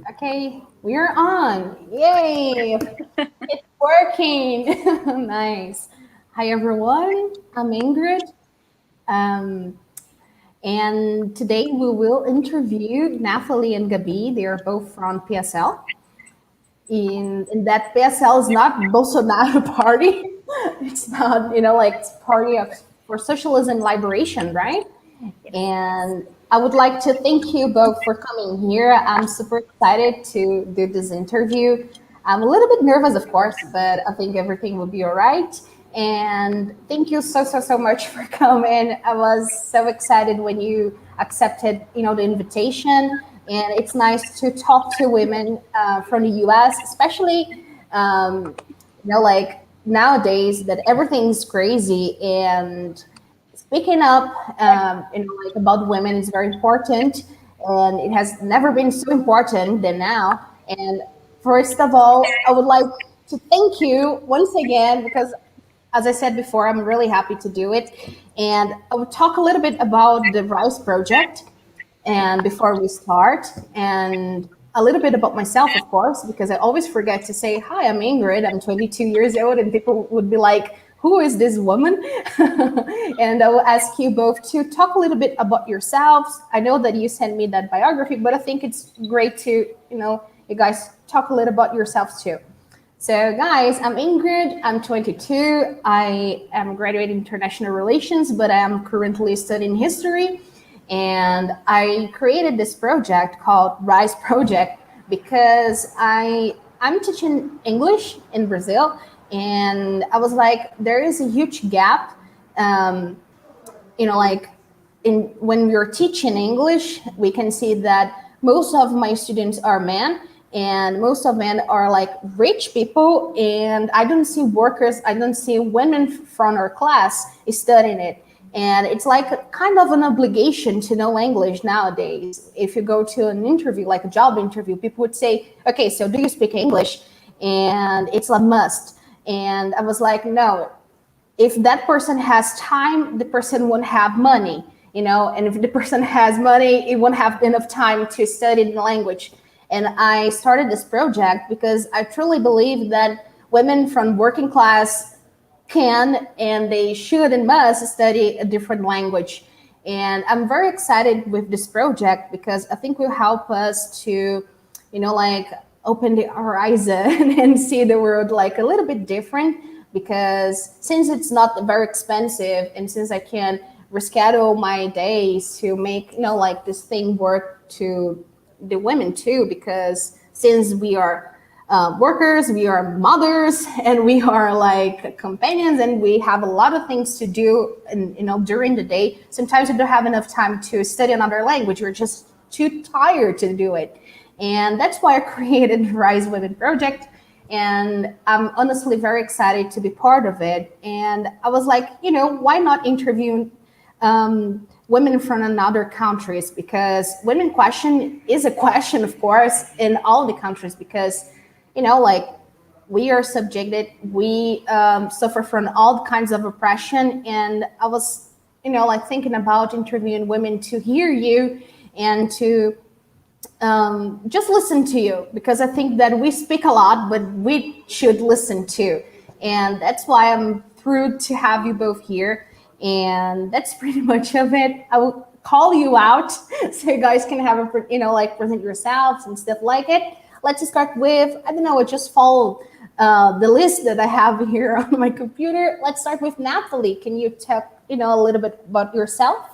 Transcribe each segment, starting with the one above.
Okay, we're on. Yay! It's working. Nice. Hi, everyone. I'm Ingrid. Um, and today we will interview Nathalie and Gabi. They are both from PSL. In that PSL is not Bolsonaro party. It's not, like it's party for socialism and liberation, right? And I would like to thank you both for coming here. I'm super excited to do this interview. I'm a little bit nervous, of course, but I think everything will be all right. And thank you so much for coming. I was so excited when you accepted, the invitation. And it's nice to talk to women from the U.S., especially, like nowadays that everything's crazy and speaking up, like about women is very important, and it has never been so important than now. And first of all, I would like to thank you once again because, as I said before, I'm really happy to do it. And I will talk a little bit about the Rise project, and before we start, and a little bit about myself, of course, because I always forget to say, hi, I'm Ingrid, I'm 22 years old, and people would be like, who is this woman? And I will ask you both to talk a little bit about yourselves. I know that you sent me that biography, but I think it's great to, you guys talk a little about yourselves too. So, guys, I'm Ingrid. I'm 22. I am graduating international relations, but I am currently studying history. And I created this project called Rise Project because I'm teaching English in Brazil, and I was like, there is a huge gap, like in when we're teaching English, we can see that most of my students are men, and most of men are like rich people, and I don't see workers, I don't see women from our class studying it. And it's like a kind of an obligation to know English nowadays. If you go to an interview, like a job interview, people would say, okay, so do you speak English? And it's a must. And I was like, no, if that person has time, the person won't have money, and if the person has money, it won't have enough time to study the language. And I started this project because I truly believe that women from working class can and they should and must study a different language. And I'm very excited with this project because I think will help us to, like open the horizon and see the world like a little bit different, because since it's not very expensive and since I can reschedule my days to make, like this thing work to the women too, because since we are workers, we are mothers, and we are like companions, and we have a lot of things to do, and during the day, sometimes we don't have enough time to study another language. We're just too tired to do it, and that's why I created the Rise Women Project. And I'm honestly very excited to be part of it. And I was like, why not interview women from another countries, because women question is a question, of course, in all the countries, because like we are subjected, we suffer from all kinds of oppression. And I was like thinking about interviewing women to hear you and to just listen to you, because I think that we speak a lot, but we should listen too. And that's why I'm thrilled to have you both here. And that's pretty much of it. I will call you out so you guys can have a, like present yourselves and stuff like it. Let's start with, I don't know, I just follow the list that I have here on my computer. Let's start with Nathalie. Can you talk, a little bit about yourself?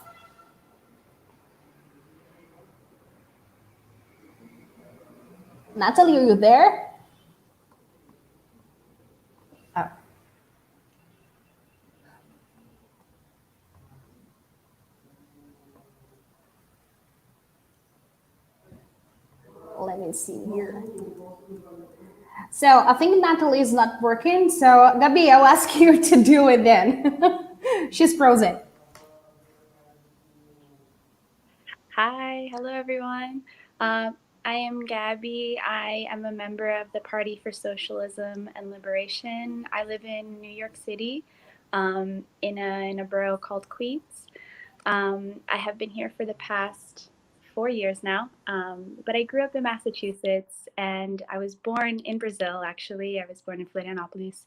Natalie, are you there? Oh. Let me see here. So I think Natalie is not working. So Gabi, I'll ask you to do it then. She's frozen. Hi, hello everyone. I am Gabby. I am a member of the Party for Socialism and Liberation. I live in New York City, in a borough called Queens. I have been here for the past 4 years now, but I grew up in Massachusetts, and I was born in Brazil, actually. I was born in Florianopolis.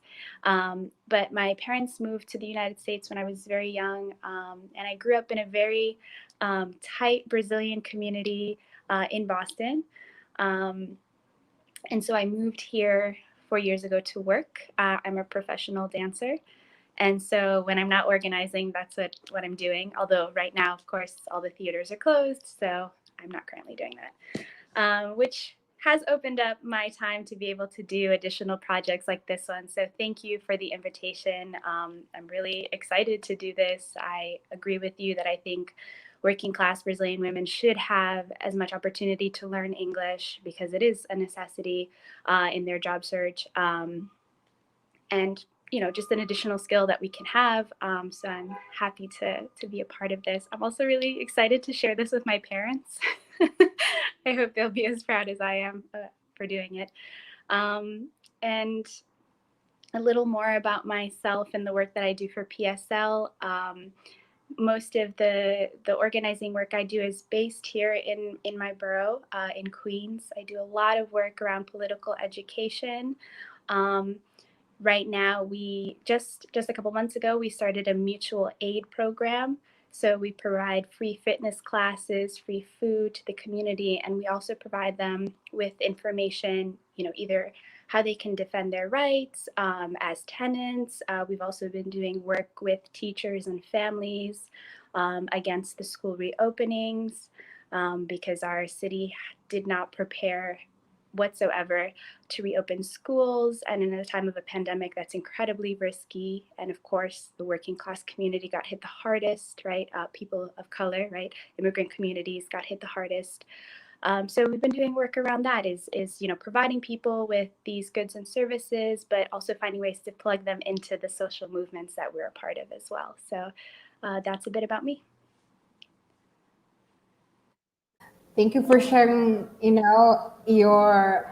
But my parents moved to the United States when I was very young, and I grew up in a very tight Brazilian community in Boston. And so I moved here 4 years ago to work. I'm a professional dancer. And so when I'm not organizing, that's what I'm doing. Although right now, of course, all the theaters are closed, so I'm not currently doing that, which has opened up my time to be able to do additional projects like this one. So thank you for the invitation. I'm really excited to do this. I agree with you that I think working class Brazilian women should have as much opportunity to learn English because it is a necessity in their job search. And just an additional skill that we can have. So I'm happy to be a part of this. I'm also really excited to share this with my parents. I hope they'll be as proud as I am for doing it. And a little more about myself and the work that I do for PSL. Most of the organizing work I do is based here in my borough in Queens. I do a lot of work around political education. Right now, we just a couple months ago, we started a mutual aid program. So we provide free fitness classes, free food to the community, and we also provide them with information, either how they can defend their rights as tenants. We've also been doing work with teachers and families against the school reopenings because our city did not prepare whatsoever to reopen schools, and in a time of a pandemic that's incredibly risky. And of course the working class community got hit the hardest, right? People of color, right? Immigrant communities got hit the hardest. So we've been doing work around that is providing people with these goods and services, but also finding ways to plug them into the social movements that we're a part of as well. So that's a bit about me. Thank you for sharing, your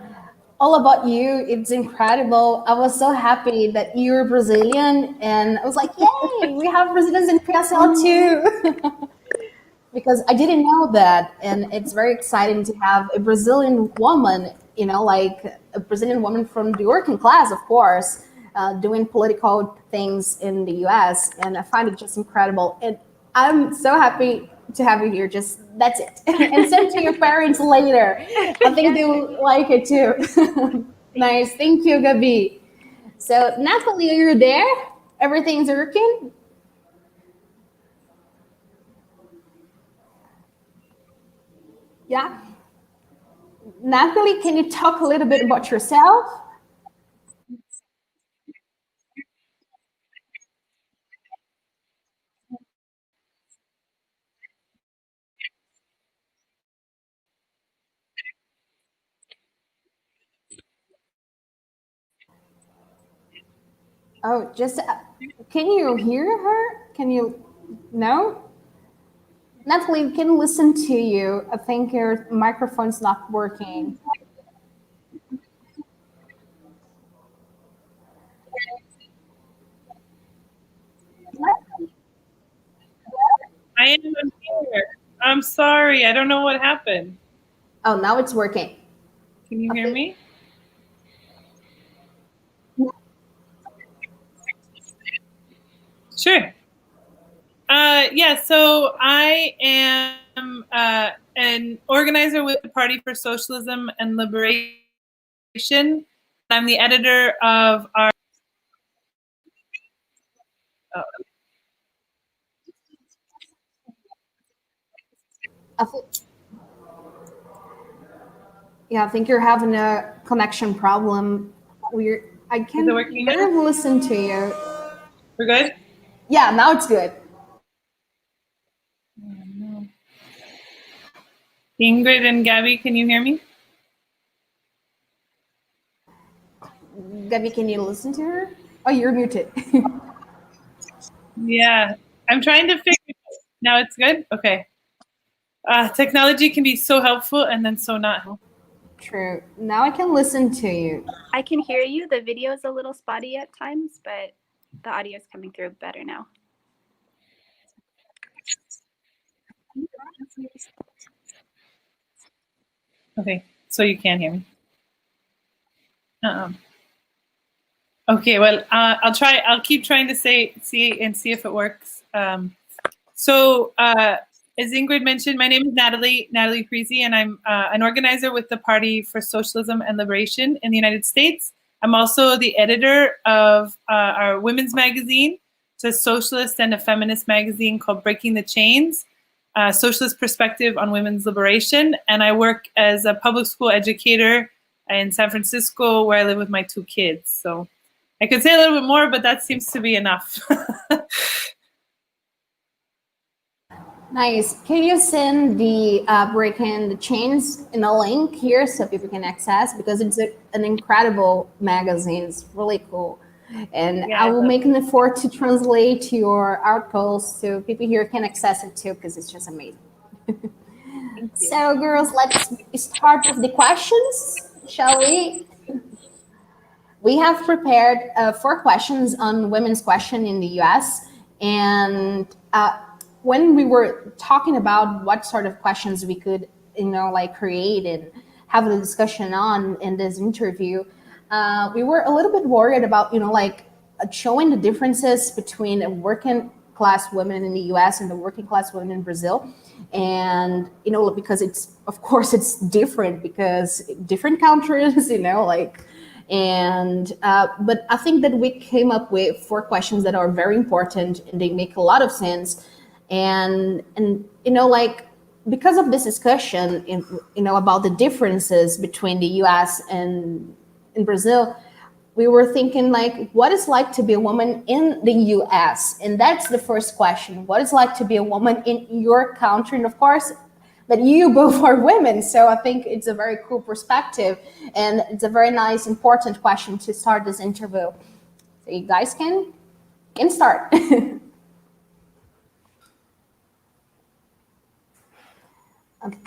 all about you. It's incredible. I was so happy that you're Brazilian, and I was like, yay, we have Brazilians in PSL too. Because I didn't know that, and it's very exciting to have a Brazilian woman, like a Brazilian woman from the working class, of course, doing political things in the US, and I find it just incredible. And I'm so happy to have you here. Just that's it, and send to your parents later. I think they will like it too. Nice, thank you, Gabi. So Natalie, are you there? Everything's working? Yeah. Natalie, can you talk a little bit about yourself? Oh, just can you hear her? Can you? No? Natalie, we can listen to you. I think your microphone's not working. I am here. I'm sorry. I don't know what happened. Oh, now it's working. Can you hear me? Sure. Yeah, so I am an organizer with the Party for Socialism and Liberation. I'm the editor of our. Oh, I think, yeah, I think you're having a connection problem. I is it can working now? barely listen to you. We're good? Yeah, now it's good. Ingrid and Gabby, can you hear me? Gabby, can you listen to her? Oh, you're muted. Yeah. I'm trying to figure it out. Now it's good? Okay. Technology can be so helpful and then so not helpful. True. Now I can listen to you. I can hear you. The video is a little spotty at times, but the audio is coming through better now. Okay, so you can't hear me. Okay, well, I'll try. I'll keep trying to see if it works. As Ingrid mentioned, my name is Natalie Friese, and I'm an organizer with the Party for Socialism and Liberation in the United States. I'm also the editor of our women's magazine. It's a socialist and a feminist magazine called Breaking the Chains, Socialist Perspective on Women's Liberation. And I work as a public school educator in San Francisco, where I live with my 2 kids. So I could say a little bit more, but that seems to be enough. Nice. Can you send the Breaking the Chains in a link here so people can access? Because it's an incredible magazine. It's really cool. And Yeah, I will make an effort to translate your articles so people here can access it too, because it's just amazing. So girls, let's start with the questions, shall we? We have prepared 4 questions on women's question in the US. And when we were talking about what sort of questions we could, create and have a discussion on in this interview, we were a little bit worried about, showing the differences between a working class women in the US and the working class women in Brazil. And, because of course it's different because different countries, but I think that we came up with 4 questions that are very important and they make a lot of sense. And because of this discussion, about the differences between the US and in Brazil, we were thinking what it's like to be a woman in the US? And that's the first question. What it's like to be a woman in your country? And of course, that you both are women. So I think it's a very cool perspective and it's a very nice, important question to start this interview. So you guys can start. Okay.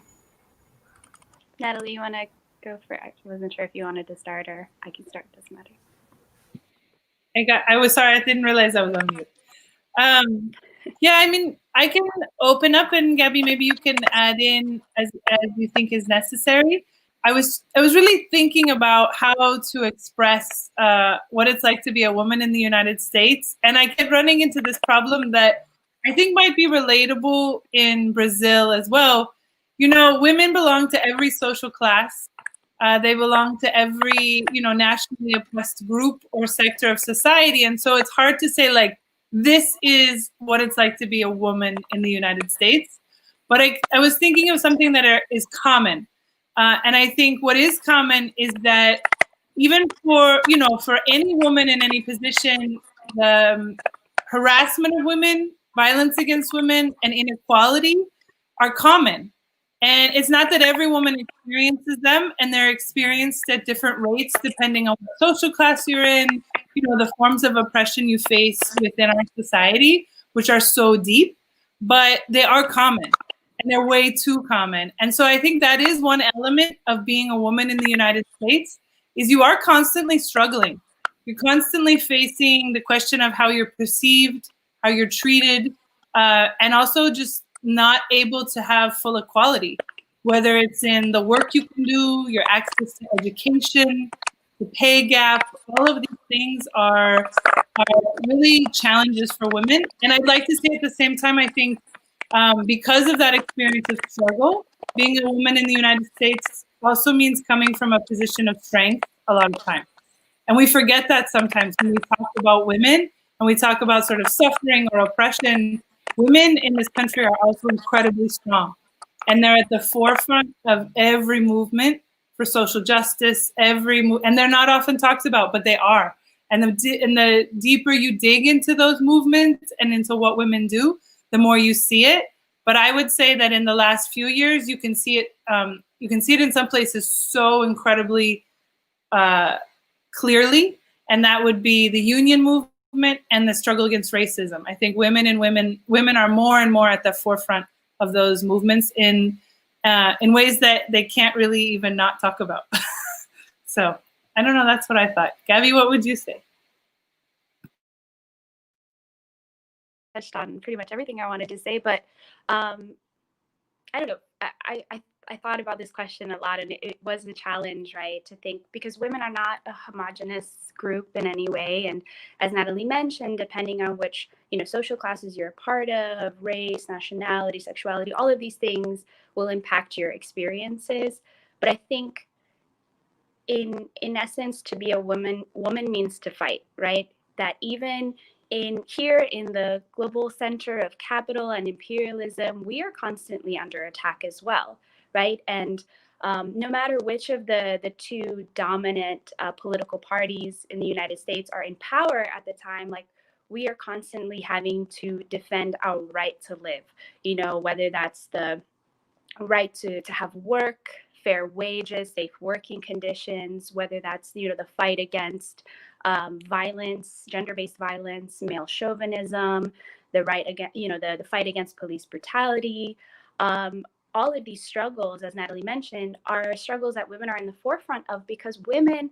Natalie, you want to go for it? I wasn't sure if you wanted to start or I can start. Doesn't matter. I was sorry. I didn't realize I was on mute. Yeah, I mean, I can open up, and Gabby, maybe you can add in as you think is necessary. I was really thinking about how to express what it's like to be a woman in the United States, and I kept running into this problem that I think might be relatable in Brazil as well. Women belong to every social class. They belong to every, nationally oppressed group or sector of society. And so it's hard to say, this is what it's like to be a woman in the United States. But I was thinking of something that is common. And I think what is common is that even for any woman in any position, the harassment of women, violence against women, and inequality are common. And it's not that every woman experiences them, and they're experienced at different rates depending on what social class you're in, the forms of oppression you face within our society, which are so deep, but they are common, and they're way too common. And so I think that is one element of being a woman in the United States, is you are constantly struggling. You're constantly facing the question of how you're perceived, how you're treated, and also just not able to have full equality, whether it's in the work you can do, your access to education, the pay gap. All of these things are really challenges for women. And I'd like to say at the same time, I think because of that experience of struggle, being a woman in the United States also means coming from a position of strength a lot of times. And we forget that sometimes when we talk about women and we talk about sort of suffering or oppression. Women in this country are also incredibly strong, and they're at the forefront of every movement for social justice, and they're not often talked about, but they are. And the deeper you dig into those movements and into what women do, the more you see it. But I would say that in the last few years, you can see it. You can see it in some places so incredibly clearly, and that would be the union movement and the struggle against racism. I think women are more and more at the forefront of those movements in ways that they can't really even not talk about. So I don't know. That's what I thought. Gabby, what would you say? Touched on pretty much everything I wanted to say, but I don't know. I I thought about this question a lot, and it was a challenge, right, to think, because women are not a homogenous group in any way. And as Natalie mentioned, depending on which, social classes you're a part of, race, nationality, sexuality, all of these things will impact your experiences. But I think in essence, to be a woman means to fight, right? That even here in the global center of capital and imperialism, we are constantly under attack as well, right? And no matter which of the two dominant political parties in the United States are in power at the time, like, we are constantly having to defend our right to live, whether that's the right to have work, fair wages, safe working conditions, whether that's, the fight against violence, gender-based violence, male chauvinism, the right against, the fight against police brutality. All of these struggles, as Natalie mentioned, are struggles that women are in the forefront of, because women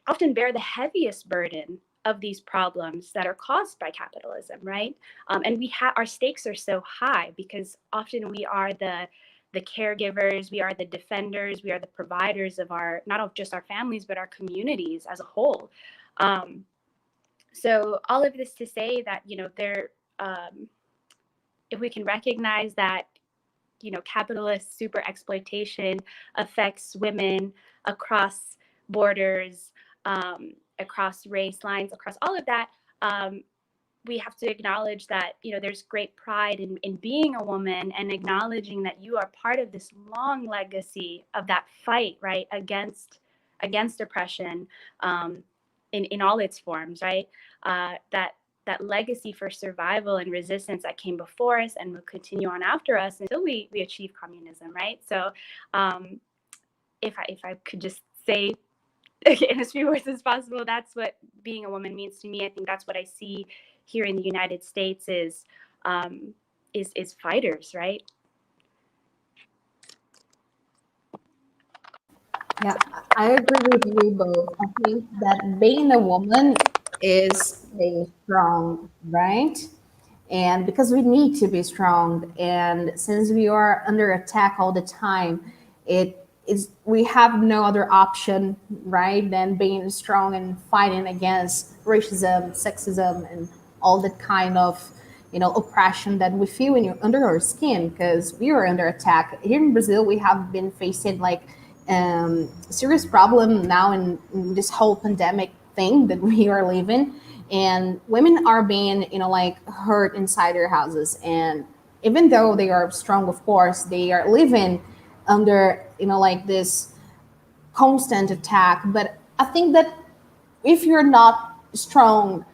often bear the heaviest burden of these problems that are caused by capitalism, right? And our stakes are so high because often we are the caregivers, we are the defenders, we are the providers of not just our families, but our communities as a whole. So all of this to say that, if we can recognize that, capitalist super exploitation affects women across borders, across race lines, across all of that, we have to acknowledge that, there's great pride in being a woman, and acknowledging that you are part of this long legacy of that fight, right, against oppression, in all its forms, right? That legacy for survival and resistance that came before us and will continue on after us until we achieve communism, right? So if I could just say in as few words as possible, that's what being a woman means to me. I think that's what I see here in the United States is fighters, right? Yeah, I agree with you both. I think that being a woman is being strong, right? And because we need to be strong, and since we are under attack all the time, we have no other option, right, than being strong and fighting against racism, sexism, and all that kind of oppression that we feel under our skin, because we are under attack. Here in Brazil, we have been facing like serious problem now in this whole pandemic thing that we are living, and women are being like hurt inside their houses, and even though they are strong, of course, they are living under like this constant attack. But I think that if you're not strong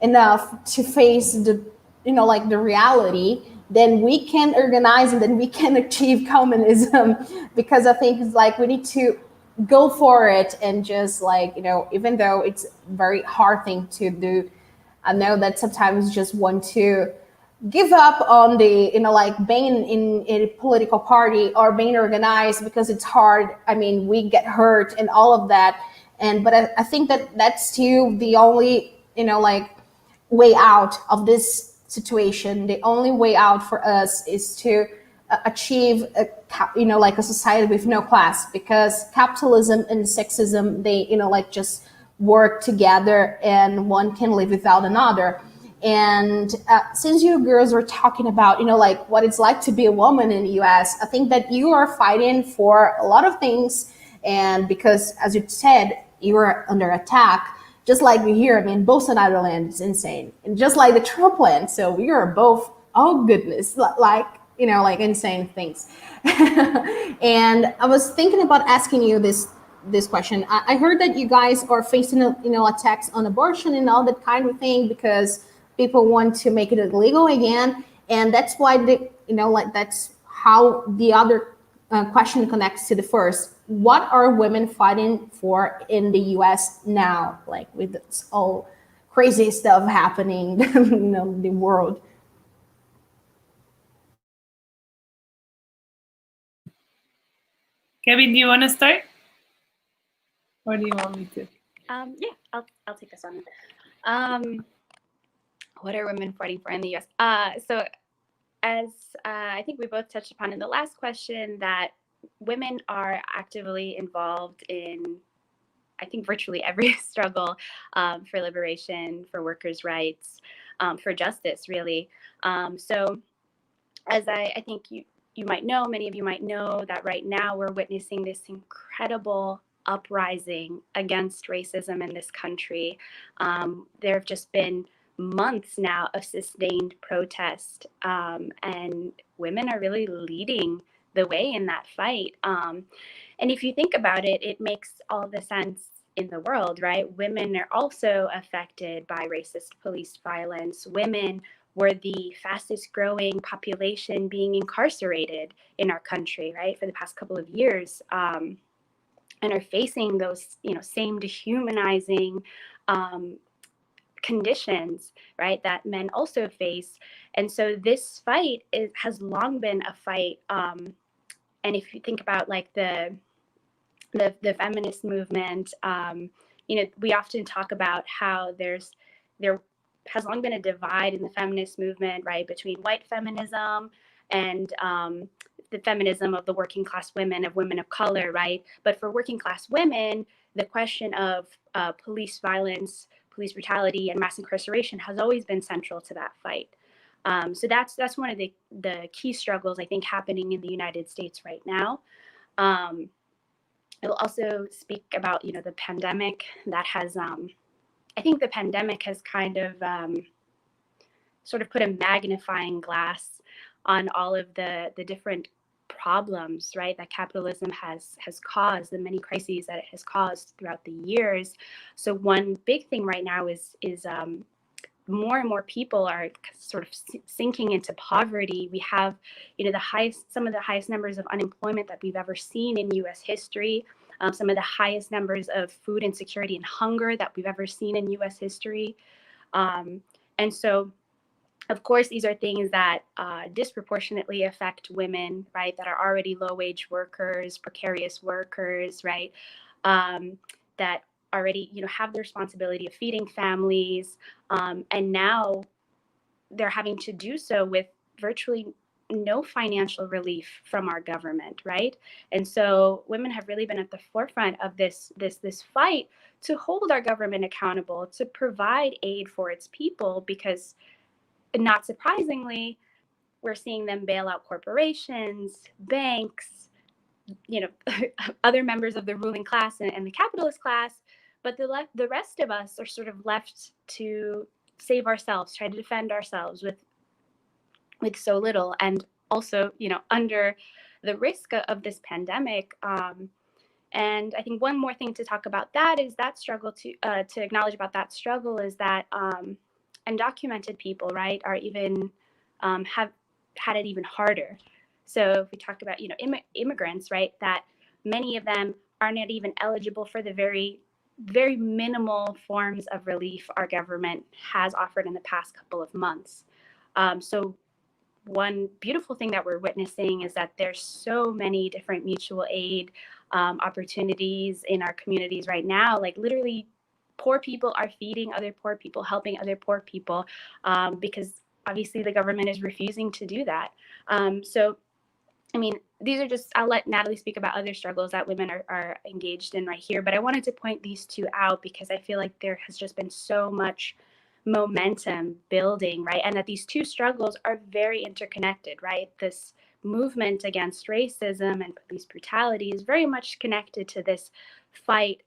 enough to face the like the reality, then we can organize and then we can achieve communism. Because I think it's like we need to go for it, and just like even though it's a very hard thing to do, I know that sometimes just want to give up on the like being in a political party or being organized, because it's hard. I mean, we get hurt and all of that. But I think that that's still the only like way out of this situation. The only way out for us is to achieve like a society with no class, because capitalism and sexism, they like just work together, and one can live without another. And since you girls were talking about like what it's like to be a woman in the US, I think that you are fighting for a lot of things. And because, as you said, you are under attack, just like we hear. I mean, Bolsonaro land is insane, and just like the Trump land. So we are both, oh goodness, like like insane things. And I was thinking about asking you this question. I heard that you guys are facing attacks on abortion and all that kind of thing, because people want to make it illegal again, and that's why like that's how the other question connects to the first. What are women fighting for in the US now, like with this all crazy stuff happening in the world? Kevin, do you want to start? Or do you want me to? Yeah, I'll take this one. What are women fighting for in the US? So as I think we both touched upon in the last question, that women are actively involved in, I think, virtually every struggle for liberation, for workers' rights, for justice, really. So as I think you might know, many of you might know that right now we're witnessing this incredible uprising against racism in this country. There have just been months now of sustained protest, and women are really leading the way in that fight. And if you think about it, it makes all the sense in the world, right? Women are also affected by racist police violence. Women were the fastest growing population being incarcerated in our country, right, for the past couple of years, and are facing those, same dehumanizing conditions, right, that men also face. And so this fight has long been a fight. And if you think about like the feminist movement, we often talk about how there has long been a divide in the feminist movement, right, between white feminism and the feminism of the working class women, of women of color, right? But for working class women, the question of police violence, police brutality, and mass incarceration has always been central to that fight. So that's one of the key struggles, I think, happening in the United States right now. I will also speak about, the pandemic that has, I think the pandemic has kind of sort of put a magnifying glass on all of the different problems, right, that capitalism has caused, the many crises that it has caused throughout the years. So one big thing right now is more and more people are sort of sinking into poverty. We have, some of the highest numbers of unemployment that we've ever seen in U.S. history. Some of the highest numbers of food insecurity and hunger that we've ever seen in U.S. history. And so, of course, these are things that disproportionately affect women, right, that are already low-wage workers, precarious workers, right, that already, have the responsibility of feeding families. And now they're having to do so with virtually no financial relief from our government, right? And so women have really been at the forefront of this fight to hold our government accountable, to provide aid for its people, because not surprisingly, we're seeing them bail out corporations, banks, other members of the ruling class and the capitalist class. But the rest of us are sort of left to save ourselves, try to defend ourselves with so little, and also, under the risk of this pandemic. And I think one more thing to talk about that is that struggle, to acknowledge about that struggle, is that undocumented people, right, are even have had it even harder. So if we talk about, immigrants, right, that many of them are not even eligible for the very, very minimal forms of relief our government has offered in the past couple of months. So one beautiful thing that we're witnessing is that there's so many different mutual aid opportunities in our communities right now. Like literally, poor people are feeding other poor people, helping other poor people, because obviously the government is refusing to do that. So, I mean, these are just, I'll let Natalie speak about other struggles that women are engaged in right here, but I wanted to point these two out because I feel like there has just been so much momentum building, right? And that these two struggles are very interconnected, right? This movement against racism and police brutality is very much connected to this fight,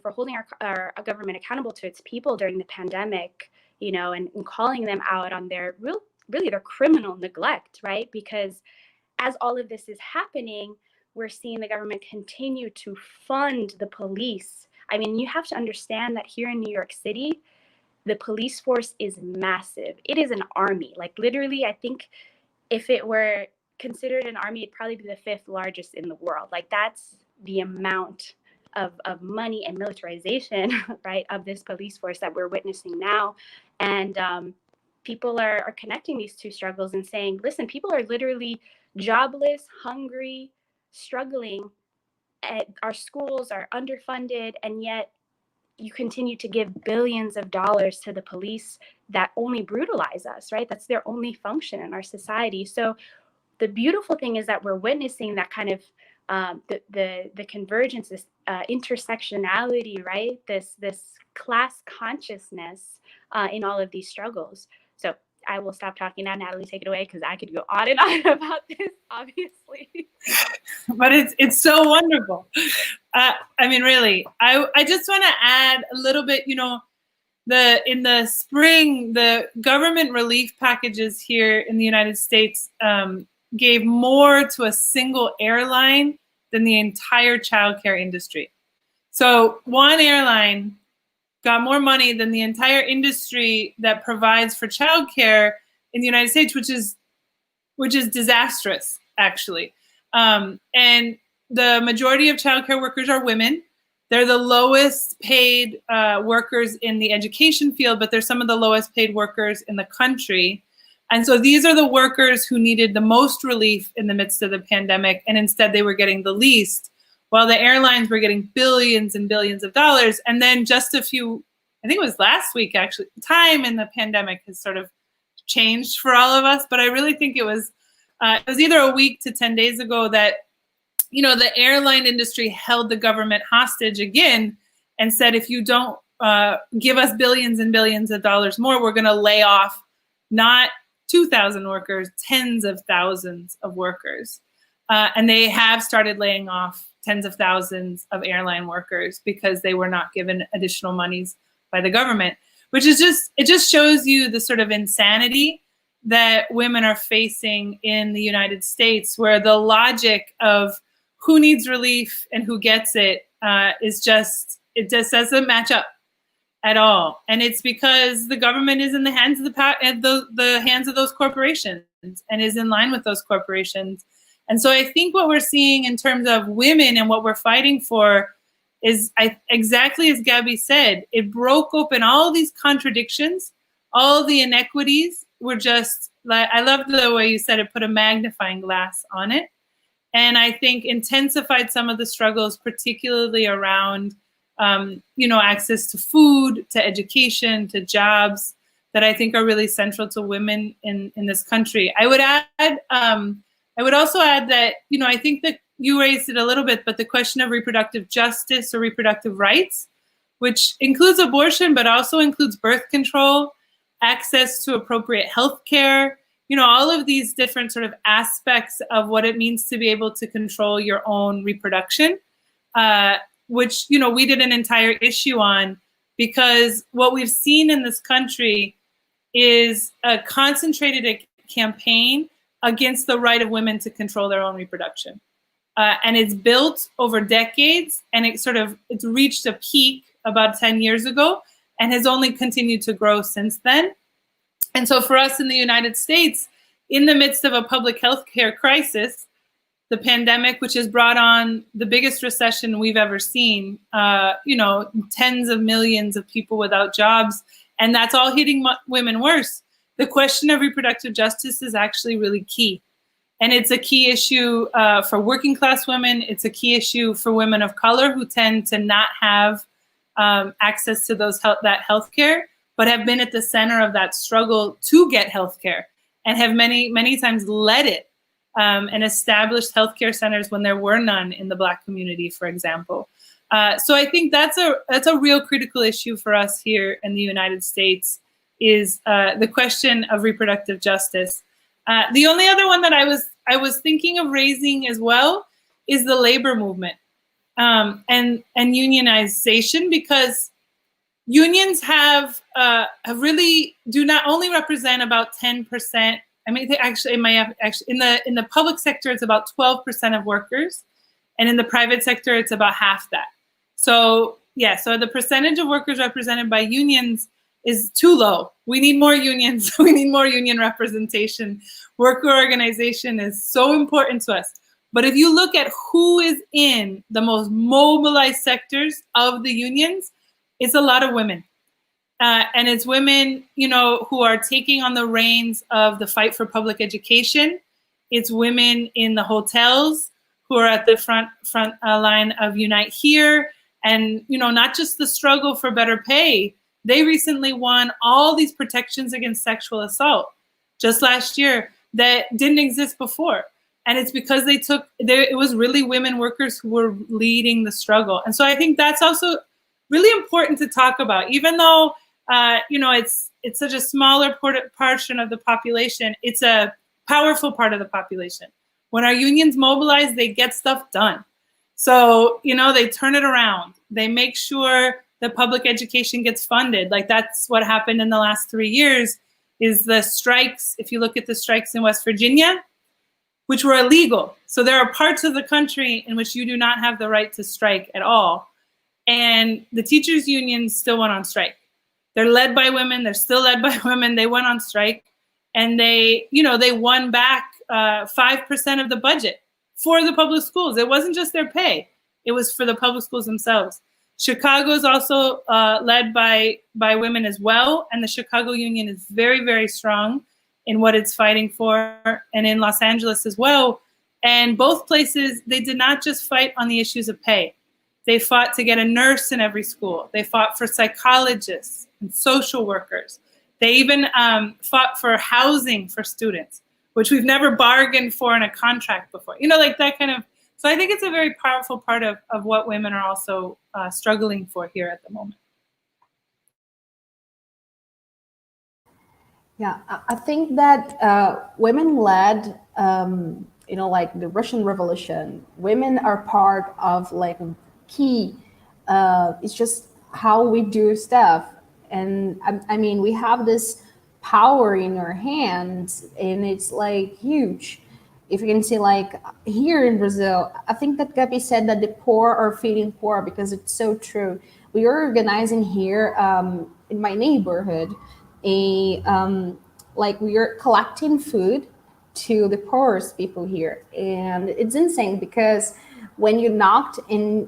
for holding our government accountable to its people during the pandemic, and calling them out on their really their criminal neglect, right? Because as all of this is happening, we're seeing the government continue to fund the police. I mean, you have to understand that here in New York City, the police force is massive. It is an army. Like literally, I think if it were considered an army, it'd probably be the 5th largest in the world. Like that's the amount of money and militarization, right, of this police force that we're witnessing now. And people are connecting these two struggles and saying, listen, people are literally jobless, hungry, struggling. Our schools are underfunded, and yet you continue to give billions of dollars to the police that only brutalize us, right? That's their only function in our society. So the beautiful thing is that we're witnessing that kind of the convergence, this intersectionality, right? This class consciousness in all of these struggles. So I will stop talking now. Natalie, take it away, because I could go on and on about this, obviously. But it's so wonderful. I mean, really, I just want to add a little bit, you know, in the spring, the government relief packages here in the United States gave more to a single airline than the entire childcare industry. So one airline got more money than the entire industry that provides for childcare in the United States, which is disastrous, actually. And the majority of childcare workers are women. They're the lowest paid workers in the education field, but they're some of the lowest paid workers in the country. And so these are the workers who needed the most relief in the midst of the pandemic, and instead they were getting the least, while the airlines were getting billions and billions of dollars. And then just I think it was last week, actually, time in the pandemic has sort of changed for all of us, but I really think it was either a week to 10 days ago that, you know, the airline industry held the government hostage again and said, if you don't give us billions and billions of dollars more, we're going to lay off not 2,000 workers, tens of thousands of workers. And they have started laying off tens of thousands of airline workers because they were not given additional monies by the government, which is it just shows you the sort of insanity that women are facing in the United States, where the logic of who needs relief and who gets it it just doesn't match up at all. And it's because the government is in the hands of the hands of those corporations and is in line with those corporations. And so I think what we're seeing in terms of women and what we're fighting for is exactly as Gabby said, it broke open all these contradictions, all the inequities were just, I love the way you said it, put a magnifying glass on it. And I think intensified some of the struggles, particularly around, access to food, to education, to jobs, that I think are really central to women in this country. I would also add that, I think that you raised it a little bit, but the question of reproductive justice or reproductive rights, which includes abortion, but also includes birth control, access to appropriate health care, all of these different sort of aspects of what it means to be able to control your own reproduction, which, we did an entire issue on, because what we've seen in this country is a concentrated campaign against the right of women to control their own reproduction. And it's built over decades, and it's reached a peak about 10 years ago and has only continued to grow since then. And so for us in the United States, in the midst of a public health care crisis, the pandemic, which has brought on the biggest recession we've ever seen, tens of millions of people without jobs, and that's all hitting women worse. The question of reproductive justice is actually really key. And it's a key issue for working class women. It's a key issue for women of color who tend to not have access to that healthcare, but have been at the center of that struggle to get healthcare, and have many, many times led it and established healthcare centers when there were none in the Black community, for example. So I think that's a real critical issue for us here in the United States, is the question of reproductive justice. The only other one that I was thinking of raising as well is the labor movement and unionization, because unions have really do not only represent about 10%. I mean, actually, in the public sector, it's about 12% of workers, and in the private sector, it's about half that. So so the percentage of workers represented by unions is too low. We need more unions. We need more union representation. Worker organization is so important to us. But if you look at who is in the most mobilized sectors of the unions, it's a lot of women. And it's women, who are taking on the reins of the fight for public education. It's women in the hotels who are at the front line of Unite Here. And, not just the struggle for better pay. They recently won all these protections against sexual assault just last year. that didn't exist before. And it's because it was really women workers who were leading the struggle. And so I think that's also really important to talk about, even though, it's such a smaller portion of the population. It's a powerful part of the population. When our unions mobilize, they get stuff done. So, they turn it around. They make sure that public education gets funded. Like, that's what happened in the last 3 years, is the strikes. If you look at the strikes in West Virginia, which were illegal. So there are parts of the country in which you do not have the right to strike at all. And the teachers' unions still went on strike. They're led by women. They're still led by women. They went on strike, and they won back 5% of the budget for the public schools. It wasn't just their pay. It was for the public schools themselves. Chicago is also led by women as well. And the Chicago Union is very, very strong in what it's fighting for, and in Los Angeles as well. And both places, they did not just fight on the issues of pay. They fought to get a nurse in every school. They fought for psychologists and social workers. They even fought for housing for students, which we've never bargained for in a contract before. Like that kind of. So I think it's a very powerful part of what women are also struggling for here at the moment. Yeah, I think that women-led, like the Russian Revolution, women are part of like key. It's just how we do stuff, and I mean, we have this power in our hands, and it's like huge. If you can see, like here in Brazil, I think that Gabi said that the poor are feeding poor, because it's so true. We are organizing here in my neighborhood. We are collecting food to the poorest people here, and it's insane because when you knocked in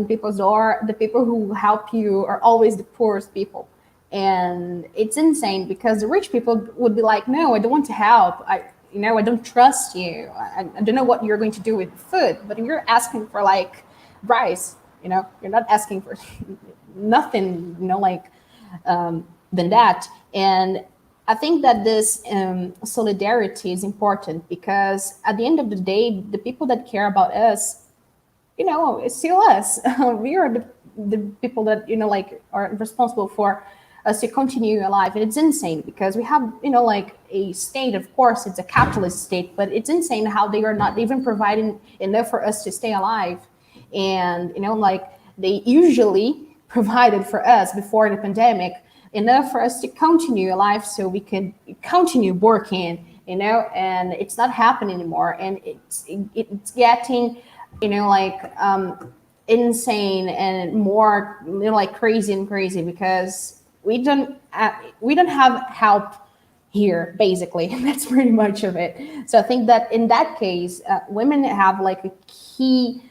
people's door, the people who help you are always the poorest people, and it's insane because the rich people would be like, no, I don't want to help. I don't trust you. I don't know what you're going to do with food, but you're asking for like rice. You're not asking for nothing. Than that. And I think that this solidarity is important, because at the end of the day, the people that care about us, it's still us. We are the people that, are responsible for us to continue alive. And it's insane because we have, a state, of course, it's a capitalist state, but it's insane how they are not even providing enough for us to stay alive. And, they usually provided for us before the pandemic enough for us to continue alive so we can continue working, and it's not happening anymore. And it's getting, insane and more, crazy and crazy, because we don't have help here, basically. That's pretty much of it. So I think that in that case, women have like a key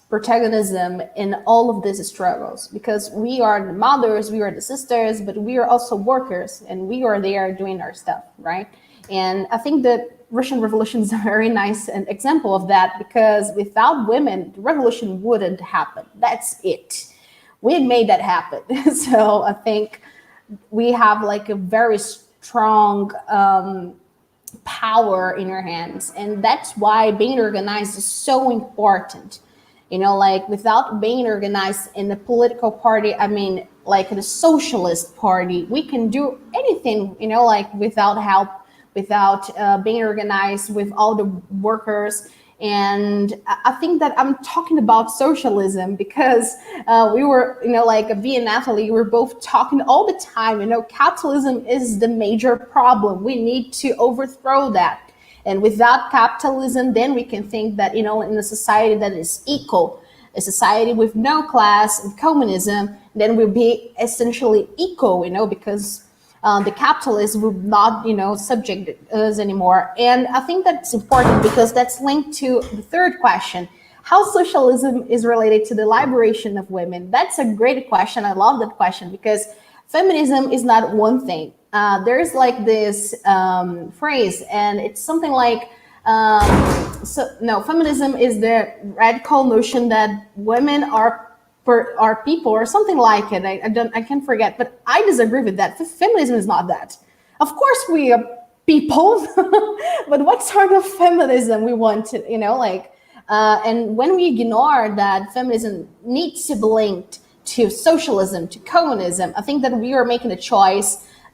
protagonism in all of these struggles, because we are the mothers, we are the sisters, but we are also workers, and we are there doing our stuff, right? And I think that Russian Revolution is a very nice example of that, because without women, the revolution wouldn't happen. That's it. We made that happen. So I think we have like a very strong power in our hands, and that's why being organized is so important. Without being organized in the political party, I mean, like the Socialist Party, we can do anything, without help, without being organized with all the workers. And I think that I'm talking about socialism because we were, V and Natalie, we're both talking all the time, capitalism is the major problem. We need to overthrow that. And without capitalism, then we can think that, in a society that is equal, a society with no class and communism, then we'll be essentially equal, because the capitalists will not, subject us anymore. And I think that's important because that's linked to the third question, how socialism is related to the liberation of women. That's a great question. I love that question because feminism is not one thing. There's like this phrase, and it's something like, feminism is the radical notion that women are people or something like it. I can't forget, but I disagree with that. Feminism is not that. Of course, we are people, but what sort of feminism we want to, and when we ignore that feminism needs to be linked to socialism, to communism, I think that we are making a choice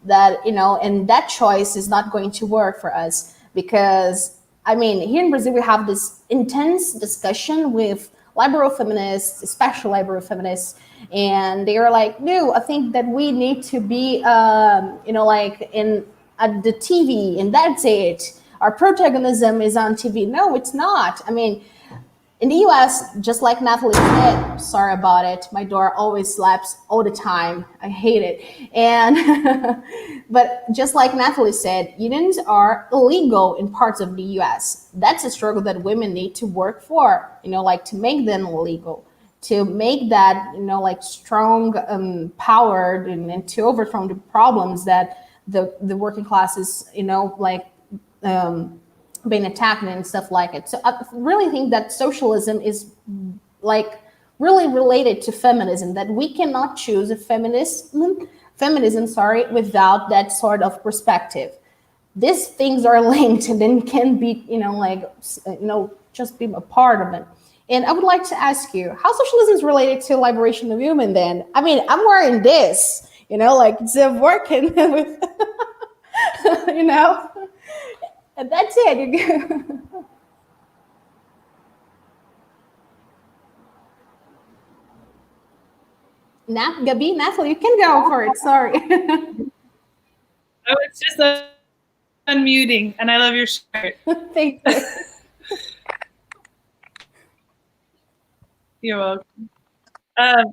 that, and that choice is not going to work for us. Because, here in Brazil, we have this intense discussion with liberal feminists, especially liberal feminists, and they are like, no, I think that we need to be, at the TV, and that's it. Our protagonism is on TV. No, it's not. In the US, just like Natalie said, sorry about it, my door always slaps all the time. I hate it. And but just like Natalie said, unions are illegal in parts of the US. That's a struggle that women need to work for, to make them illegal, to make that, strong, powered, and to overthrow the problems that the working classes, being attacked and stuff like it. So I really think that socialism is really related to feminism, that we cannot choose a feminism, without that sort of perspective. These things are linked and then can be, just be a part of it. And I would like to ask you, how socialism is related to liberation of women then? I'm wearing this, it's working with, and that's it. Gabi, Natalie, you can go for it. Sorry. I was just unmuting, and I love your shirt. Thank you. You're welcome. I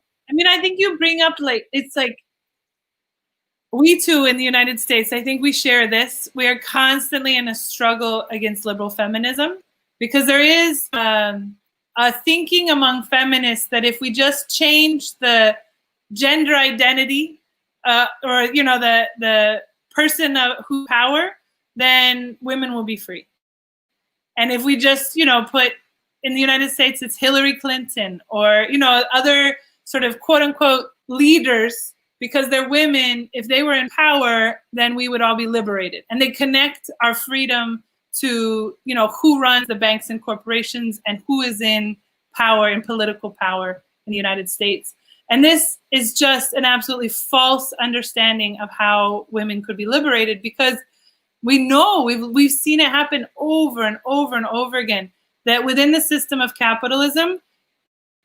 think you bring up, it's like, we too in the United States, I think we share this. We are constantly in a struggle against liberal feminism, because there is a thinking among feminists that if we just change the gender identity or the person who power, then women will be free. And if we just put, in the United States, it's Hillary Clinton or other sort of quote unquote leaders, because they're women, if they were in power, then we would all be liberated. And they connect our freedom to, who runs the banks and corporations and who is in power, in political power in the United States. And this is just an absolutely false understanding of how women could be liberated, because we know, we've seen it happen over and over and over again, that within the system of capitalism,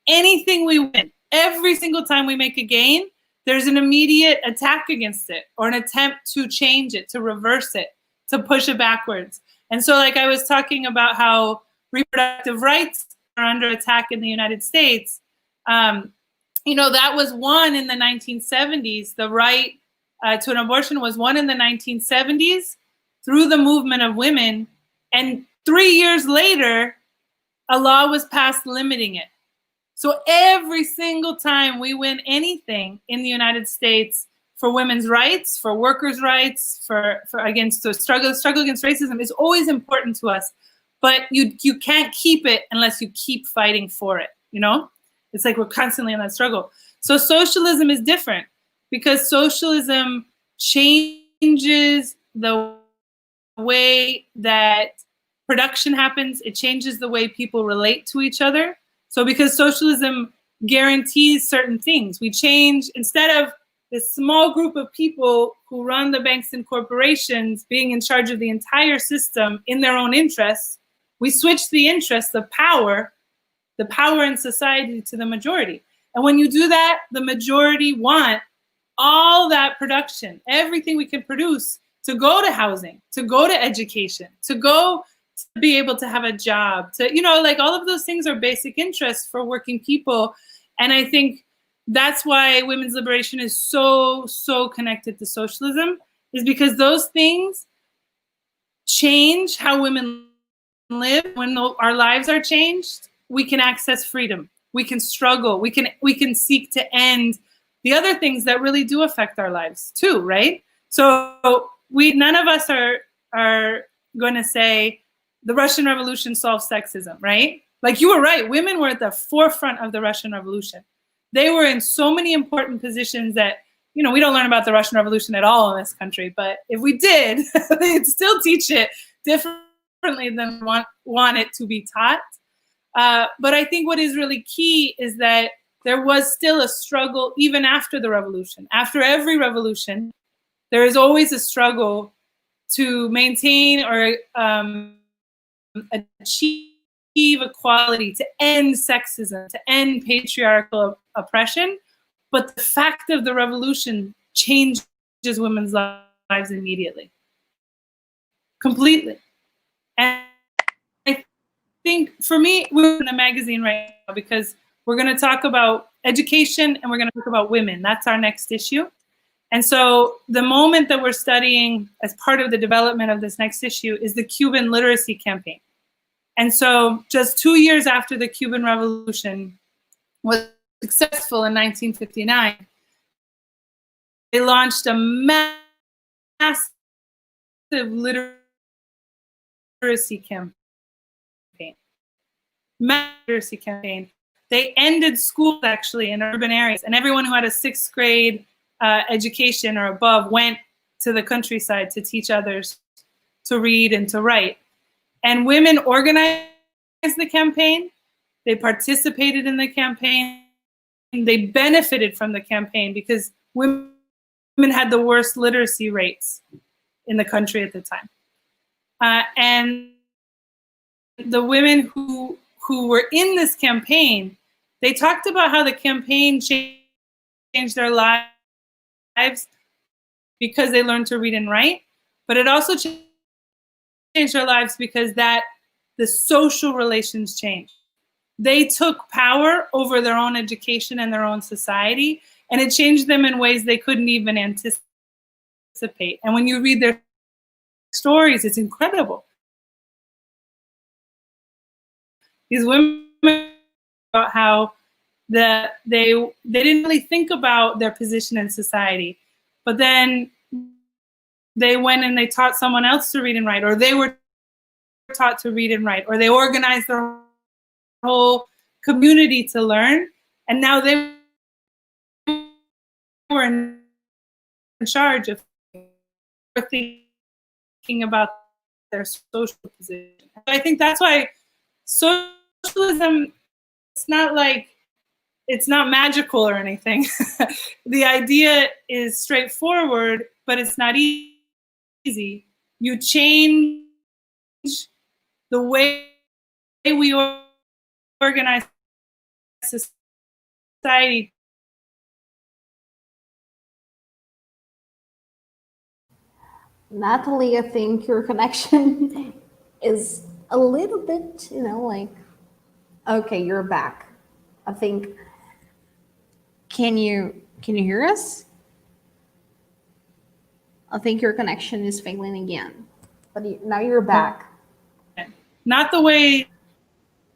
anything we win, every single time we make a gain, there's an immediate attack against it, or an attempt to change it, to reverse it, to push it backwards. And so, like I was talking about how reproductive rights are under attack in the United States, that was won in the 1970s. The right to an abortion was won in the 1970s through the movement of women. And 3 years later, a law was passed limiting it. So every single time we win anything in the United States for women's rights, for workers' rights, for against the struggle against racism is always important to us. But you can't keep it unless you keep fighting for it. It's like we're constantly in that struggle. So socialism is different, because socialism changes the way that production happens. It changes the way people relate to each other. So because socialism guarantees certain things, we change, instead of this small group of people who run the banks and corporations being in charge of the entire system in their own interests, we switch the interests of power, the power in society, to the majority. And when you do that, the majority want all that production, everything we can produce, to go to housing, to go to education, to go to be able to have a job, to, all of those things are basic interests for working people. And I think that's why women's liberation is so, so connected to socialism, is because those things change how women live. When our lives are changed, we can access freedom. We can struggle. We can seek to end the other things that really do affect our lives too, right? So none of us are going to say the Russian Revolution solved sexism, right? Like, you were right. Women were at the forefront of the Russian Revolution. They were in so many important positions that you know, we don't learn about the Russian Revolution at all in this country, but if we did, they'd still teach it differently than want it to be taught. But I think what is really key is that there was still a struggle even after the revolution. After every revolution, there is always a struggle to maintain or achieve equality, to end sexism, to end patriarchal oppression. But the fact of the revolution changes women's lives immediately, completely. And I think for me, we're in a magazine right now because we're going to talk about education and we're going to talk about women. That's our next issue. And so the moment that we're studying as part of the development of this next issue is the Cuban literacy campaign. And so just 2 years after the Cuban Revolution was successful in 1959, they launched a massive literacy campaign. Literacy campaign. They ended schools actually in urban areas, and everyone who had a 6th grade education or above went to the countryside to teach others to read and to write. And women organized the campaign. They participated in the campaign. They benefited from the campaign because women had the worst literacy rates in the country at the time. And the women who were in this campaign, they talked about how the campaign changed their lives because they learned to read and write, but it also changed their lives because the social relations changed. They took power over their own education and their own society, and it changed them in ways they couldn't even anticipate. And when you read their stories, it's incredible. These women about how they didn't really think about their position in society, but then they went and they taught someone else to read and write, or they were taught to read and write, or they organized their whole community to learn, and now they were in charge of thinking about their social position. I think that's why socialism, it's not magical or anything. The idea is straightforward, but it's not easy. You change the way we organize society. Natalie, I think your connection is a little bit, okay, you're back. I think, can you hear us? I think your connection is failing again, but now you're back. Not the way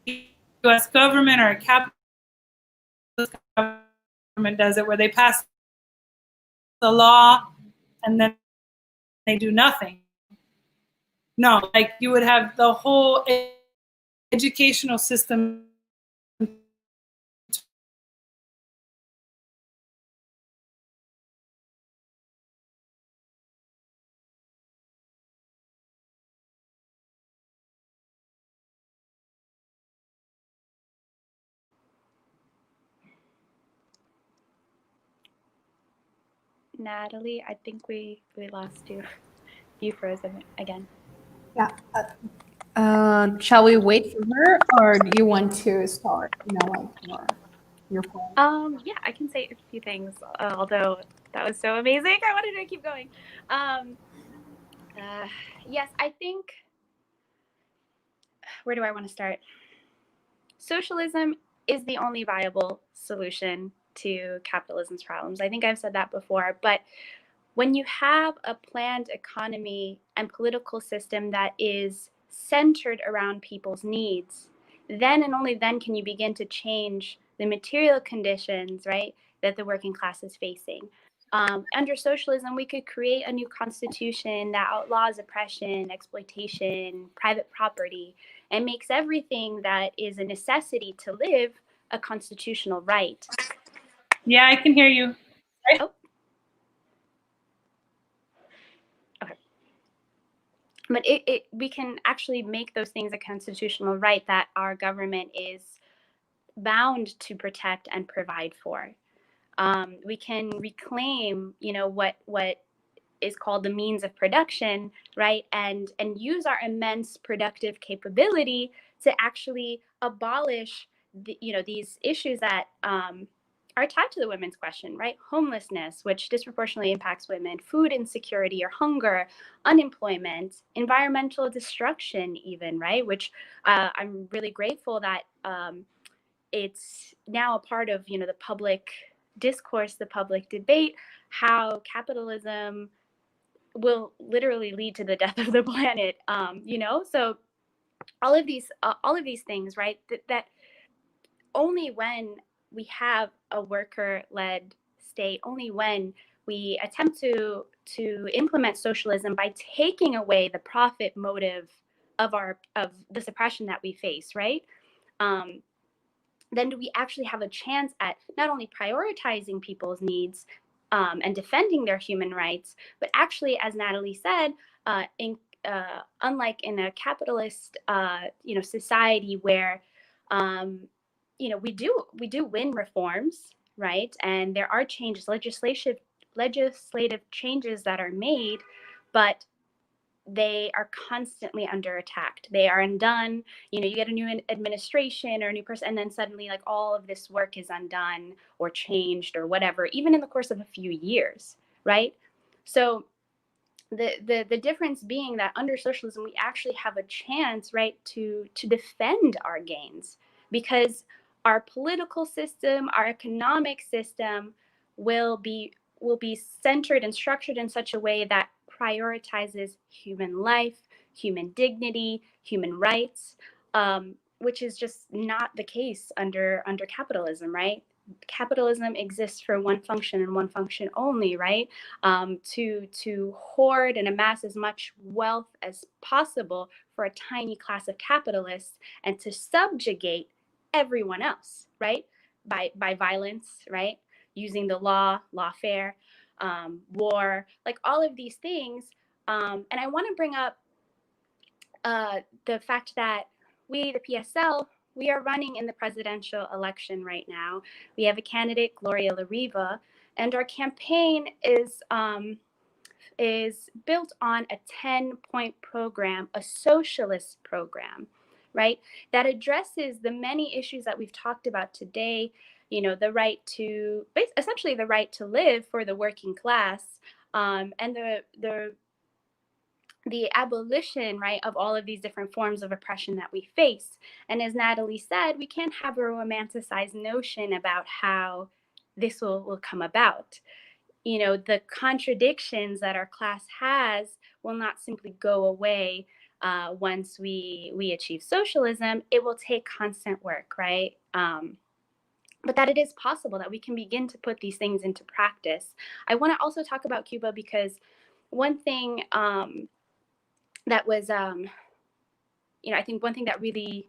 U.S. government or a capitalist government does it, where they pass the law and then they do nothing. No, like you would have the whole educational system Natalie, I think we lost you. You froze again. Yeah. Shall we wait for her, or do you want to start? Your phone. Yeah, I can say a few things. Although that was so amazing, I wanted to keep going. Yes, I think. Where do I want to start? Socialism is the only viable solution to capitalism's problems. I think I've said that before, but when you have a planned economy and political system that is centered around people's needs, then and only then can you begin to change the material conditions, right, that the working class is facing. Under socialism, we could create a new constitution that outlaws oppression, exploitation, private property, and makes everything that is a necessity to live a constitutional right. Yeah, I can hear you. Oh, but we can actually make those things a constitutional right that our government is bound to protect and provide for. We can reclaim, what is called the means of production, right? And use our immense productive capability to actually abolish these issues that are tied to the women's question, right? Homelessness, which disproportionately impacts women, food insecurity or hunger, unemployment, environmental destruction even, right? Which I'm really grateful that it's now a part of, the public discourse, the public debate, how capitalism will literally lead to the death of the planet. So all of these things, right? That only when we have a worker-led state, only when we attempt to implement socialism by taking away the profit motive of the suppression that we face, right? Then do we actually have a chance at not only prioritizing people's needs and defending their human rights, but actually, as Natalie said, unlike in a capitalist, society where, we do win reforms, right? And there are changes, legislative changes that are made, but they are constantly under attack. They are undone. You get a new administration or a new person, and then suddenly, like, all of this work is undone or changed or whatever, even in the course of a few years, right? So the difference being that under socialism, we actually have a chance, right, to defend our gains, because our political system, our economic system will be centered and structured in such a way that prioritizes human life, human dignity, human rights, which is just not the case under capitalism, right? Capitalism exists for one function and one function only, right? To hoard and amass as much wealth as possible for a tiny class of capitalists, and to subjugate everyone else, right? By violence, right? Using the lawfare, war, like all of these things. And I want to bring up the fact that we, the PSL, we are running in the presidential election right now. We have a candidate, Gloria La Riva, and our campaign is built on a 10-point program, a socialist program, right? That addresses the many issues that we've talked about today. The right to, essentially the right to live for the working class, and the abolition, right, of all of these different forms of oppression that we face. And as Natalie said, we can't have a romanticized notion about how this will come about. The contradictions that our class has will not simply go away once we achieve socialism. It will take constant work, right? But that it is possible that we can begin to put these things into practice. I want to also talk about Cuba because one thing that was, I think one thing that really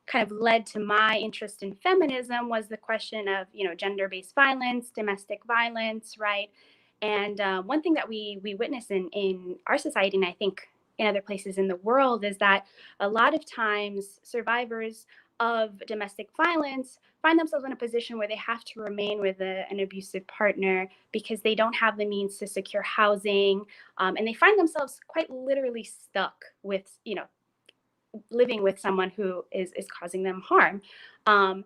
kind of led to my interest in feminism was the question of, gender-based violence, domestic violence, right? And one thing that we witness in our society, and I think in other places in the world, is that a lot of times survivors of domestic violence find themselves in a position where they have to remain with an abusive partner because they don't have the means to secure housing, and they find themselves quite literally stuck with, living with someone who is causing them harm. And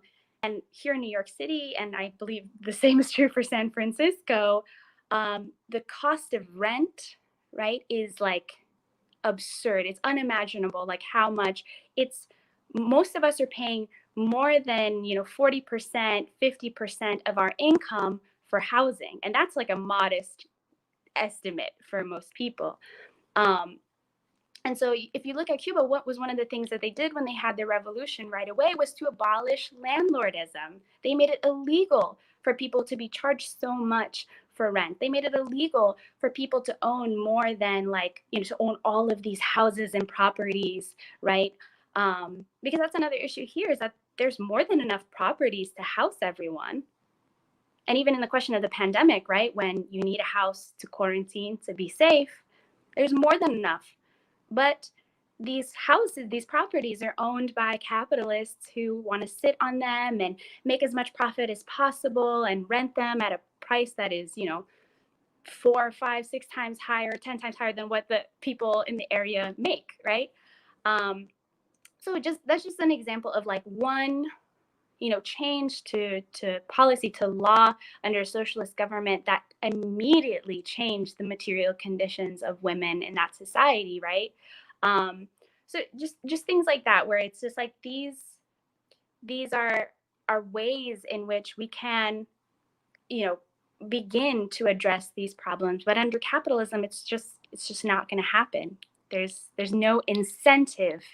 here in New York City, and I believe the same is true for San Francisco, the cost of rent, right, is like absurd. It's unimaginable, like how much most of us are paying more than 40%, 50% of our income for housing, and that's like a modest estimate for most people. And so if you look at Cuba, what was one of the things that they did when they had their revolution right away was to abolish landlordism. They made it illegal for people to be charged so much for rent. They made it illegal for people to own more than to own all of these houses and properties, right? Because that's another issue here, is that there's more than enough properties to house everyone. And even in the question of the pandemic, right, when you need a house to quarantine, to be safe, there's more than enough But these houses, these properties are owned by capitalists who want to sit on them and make as much profit as possible and rent them at a price that is, 4, 5, 6 times higher, 10 times higher than what the people in the area make, right? So that's just an example of like one, change to policy, to law under a socialist government that immediately changed the material conditions of women in that society, right? So just things like that, where it's just like these are ways in which we can, begin to address these problems. But under capitalism, it's just not going to happen. There's no incentive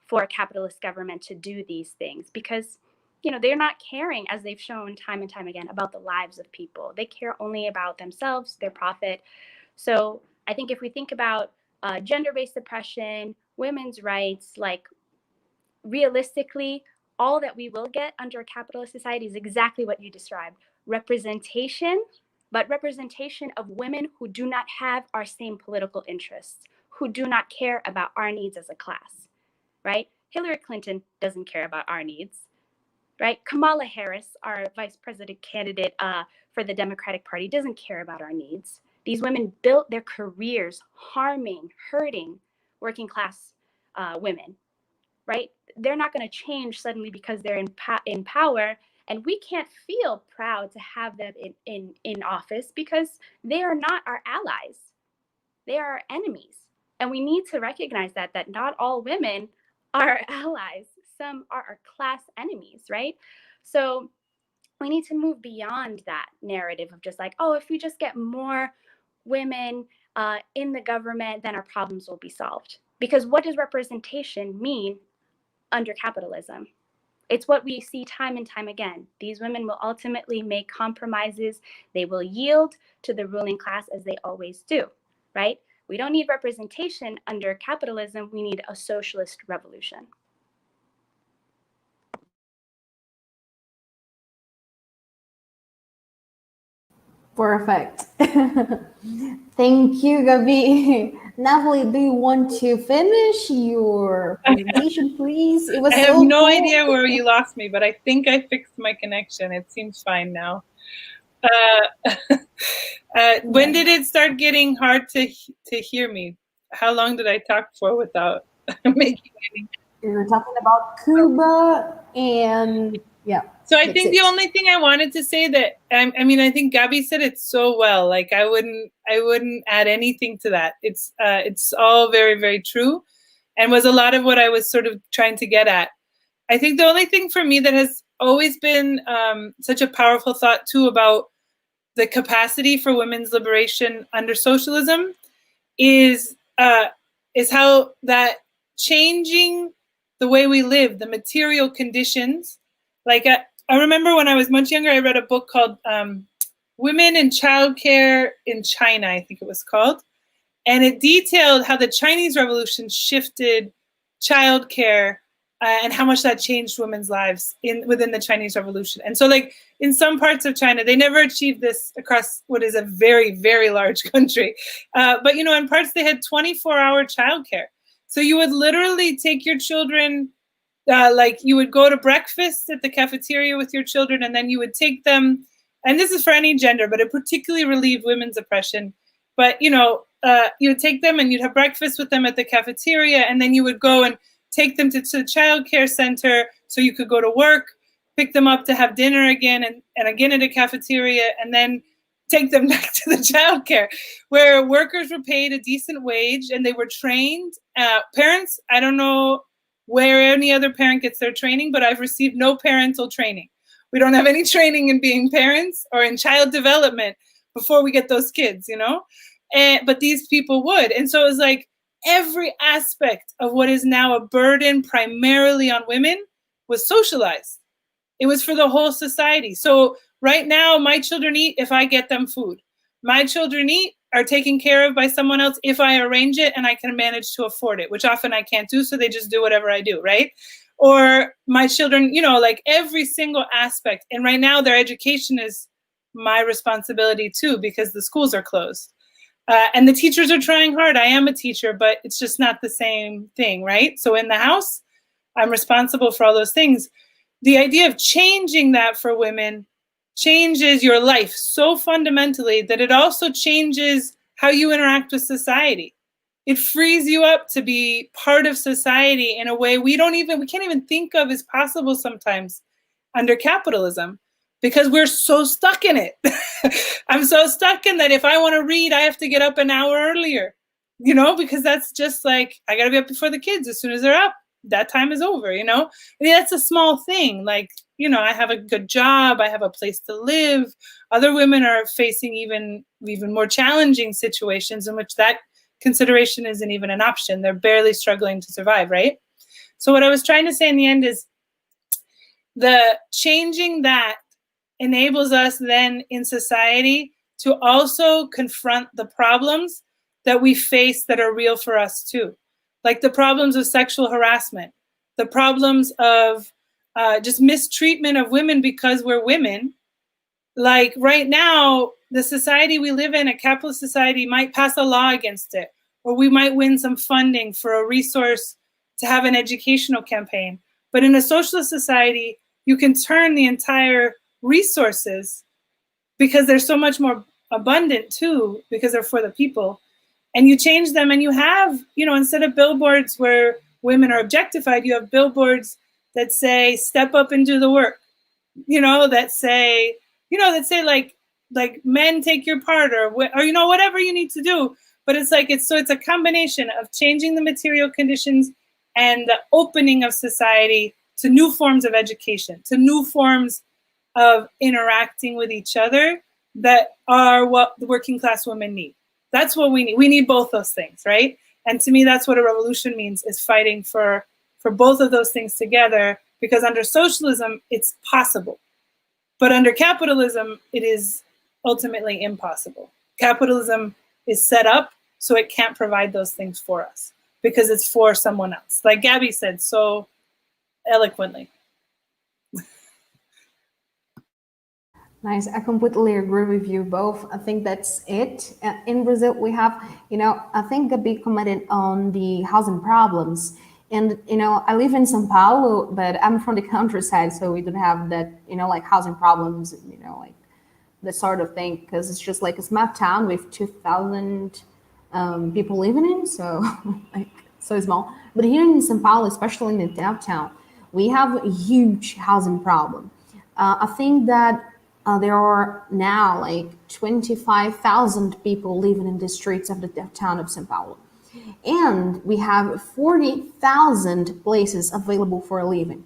for a capitalist government to do these things because, they're not caring, as they've shown time and time again, about the lives of people. They care only about themselves, their profit. So I think if we think about gender-based oppression, women's rights, like realistically, all that we will get under a capitalist society is exactly what you described: representation, but representation of women who do not have our same political interests, who do not care about our needs as a class, right? Hillary Clinton doesn't care about our needs, right? Kamala Harris, our vice president candidate for the Democratic Party, doesn't care about our needs. These women built their careers hurting working class women, right? They're not going to change suddenly because they're in power. And we can't feel proud to have them in office because they are not our allies. They are our enemies. And we need to recognize that not all women are our allies. Some are our class enemies, right? So we need to move beyond that narrative of just like, oh, if we just get more women in the government, then our problems will be solved. Because what does representation mean under capitalism? It's what we see time and time again. These women will ultimately make compromises. They will yield to the ruling class, as they always do, right? We don't need representation under capitalism. We need a socialist revolution. Perfect. Thank you, Gabi. Natalie, do you want to finish your presentation, please? It was I have so no cool. idea where you lost me, but I think I fixed my connection. It seems fine now. When did it start getting hard to hear me? How long did I talk for without making any? We were talking about Cuba and yeah. So I think the only thing I wanted to say that I mean, I think Gabi said it so well. Like I wouldn't add anything to that. It's all very, very true, and was a lot of what I was sort of trying to get at. I think the only thing for me that has always been such a powerful thought too about the capacity for women's liberation under socialism is how that changing the way we live, the material conditions. Like I remember when I was much younger, I read a book called Women in Childcare in China, I think it was called. And it detailed how the Chinese Revolution shifted childcare and how much that changed women's lives within the Chinese Revolution. And so like in some parts of China, they never achieved this across what is a very, very large country. But, in parts they had 24-hour childcare. So you would literally take your children, like you would go to breakfast at the cafeteria with your children, and then you would take them, and this is for any gender, but it particularly relieved women's oppression. But, you would take them and you'd have breakfast with them at the cafeteria, and then you would go and take them to the child care center so you could go to work, pick them up to have dinner again and again at a cafeteria, and then take them back to the child care, where workers were paid a decent wage and they were trained. Parents, I don't know where any other parent gets their training, but I've received no parental training. We don't have any training in being parents or in child development before we get those kids, but these people would. And so it was like every aspect of what is now a burden primarily on women was socialized. It was for the whole society. So right now, my children eat if I get them food. My children are taken care of by someone else if I arrange it and I can manage to afford it, which often I can't do, so they just do whatever I do, right? Or my children, like every single aspect. And right now, their education is my responsibility too, because the schools are closed. And the teachers are trying hard. I am a teacher, but it's just not the same thing, right? So in the house, I'm responsible for all those things. The idea of changing that for women changes your life so fundamentally that it also changes how you interact with society. It frees you up to be part of society in a way we can't even think of as possible sometimes under capitalism, because we're so stuck in it. I'm so stuck in that if I want to read, I have to get up an hour earlier, because that's just like, I got to be up before the kids. As soon as they're up, that time is over, I mean, that's a small thing. Like, I have a good job. I have a place to live. Other women are facing even more challenging situations in which that consideration isn't even an option. They're barely struggling to survive, right? So what I was trying to say in the end is the changing that enables us then in society to also confront the problems that we face that are real for us too. Like the problems of sexual harassment, the problems of just mistreatment of women because we're women. Like right now, the society we live in, a capitalist society, might pass a law against it, or we might win some funding for a resource to have an educational campaign. But in a socialist society, you can turn the entire resources, because they're so much more abundant too, because they're for the people, and you change them, and you have, instead of billboards where women are objectified, you have billboards that say, step up and do the work, that say like men take your part, or whatever you need to do. But it's a combination of changing the material conditions and the opening of society to new forms of education, to new forms of interacting with each other that are what the working class women need. That's what we need. We need both those things, right? And to me, that's what a revolution means, is fighting for both of those things together, because under socialism, it's possible. But under capitalism, it is ultimately impossible. Capitalism is set up so it can't provide those things for us, because it's for someone else. Like Gabby said so eloquently. Nice. I completely agree with you both. I think that's it. In Brazil, we have, I think Gabi commented on the housing problems. And, I live in São Paulo, but I'm from the countryside, so we don't have that, like housing problems, like that sort of thing, because it's just like a small town with 2,000 people living in, so like so small. But here in São Paulo, especially in the downtown, we have a huge housing problem. I think that there are now like 25,000 people living in the streets of the town of São Paulo. And we have 40,000 places available for living.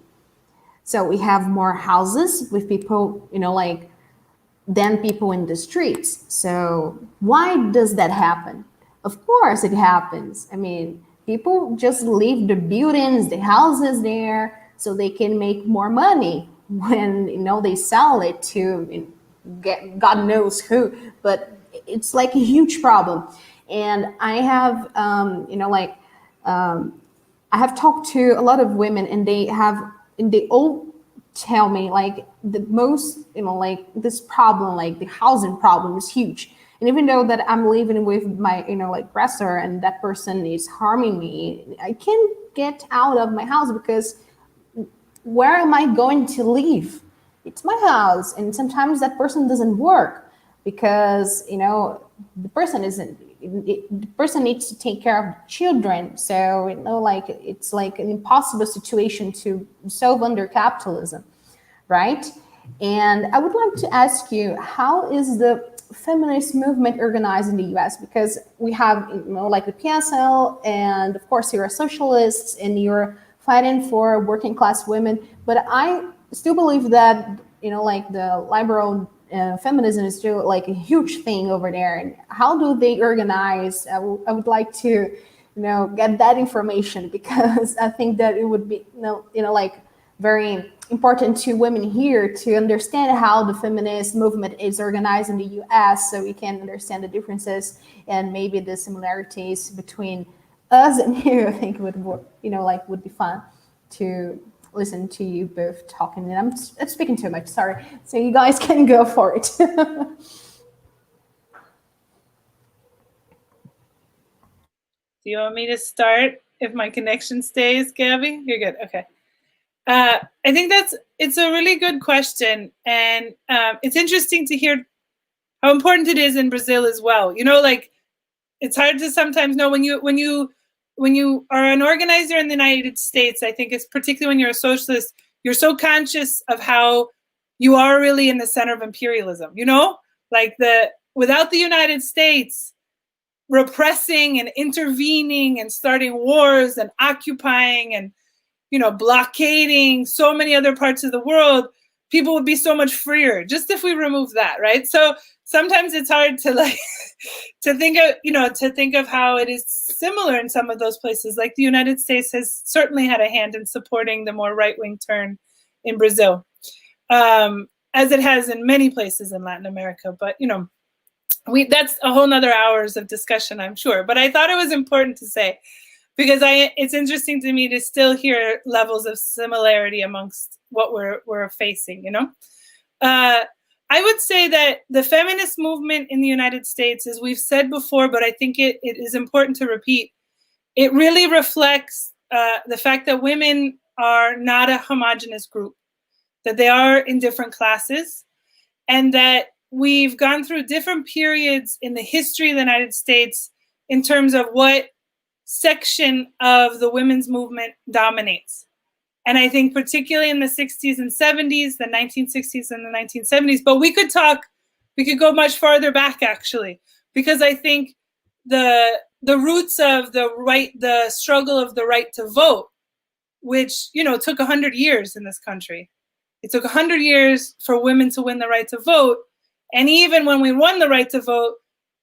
So we have more houses with people, than people in the streets. So why does that happen? Of course it happens. I mean, people just leave the buildings, the houses there, so they can make more money when, they sell it to get God knows who. But it's like a huge problem. And I have, I have talked to a lot of women, and they all tell me like the most, this problem, like the housing problem is huge. And even though that I'm living with my, aggressor, and that person is harming me, I can't get out of my house, because where am I going to live? It's my house. And sometimes that person doesn't work, because, the person needs to take care of the children. So, it's like an impossible situation to solve under capitalism, right? And I would like to ask you, how is the feminist movement organized in the US? Because we have, like the PSL, and of course you're a socialist and you're fighting for working class women. But I still believe that, like the liberal feminism is still like a huge thing over there. And how do they organize? I would like to, get that information, because I think that it would be, like very important to women here to understand how the feminist movement is organized in the US, so we can understand the differences and maybe the similarities between us and you. I think would be fun to listen to you both talking. And I'm speaking too much, sorry. So you guys can go for it. Do you want me to start if my connection stays, Gabby? You're good. Okay. I think it's a really good question. And it's interesting to hear how important it is in Brazil as well. You know, like, it's hard to sometimes know when you are an organizer in the United States. I think it's particularly when you're a socialist, you're so conscious of how you are really in the center of imperialism, you know, like without the United States repressing and intervening and starting wars and occupying and, you know, blockading so many other parts of the world, people would be so much freer just if we remove that, right? So sometimes it's hard to like to think of how it is similar in some of those places. Like the United States has certainly had a hand in supporting the more right-wing turn in Brazil, as it has in many places in Latin America. But, you know, that's a whole nother hours of discussion, I'm sure. But I thought it was important to say, because it's interesting to me to still hear levels of similarity amongst what we're facing, you know? I would say that the feminist movement in the United States, as we've said before, but I think it is important to repeat, it really reflects the fact that women are not a homogenous group, that they are in different classes, and that we've gone through different periods in the history of the United States in terms of what section of the women's movement dominates. And I think particularly in the 60s and 70s, the 1960s and the 1970s, but we could go much farther back actually, because I think the roots of the struggle of the right to vote, which, you know, took 100 years in this country. It took 100 years for women to win the right to vote. And even when we won the right to vote,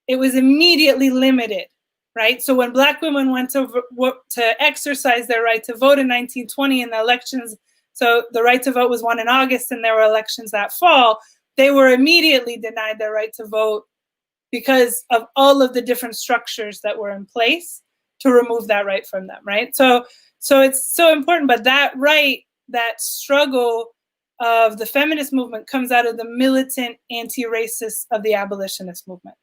it was immediately limited, right? So when Black women went to exercise their right to vote in 1920 in the elections, so the right to vote was won in August and there were elections that fall, they were immediately denied their right to vote because of all of the different structures that were in place to remove that right from them, right? So it's so important, but that right, that struggle of the feminist movement comes out of the militant anti-racist of the abolitionist movement.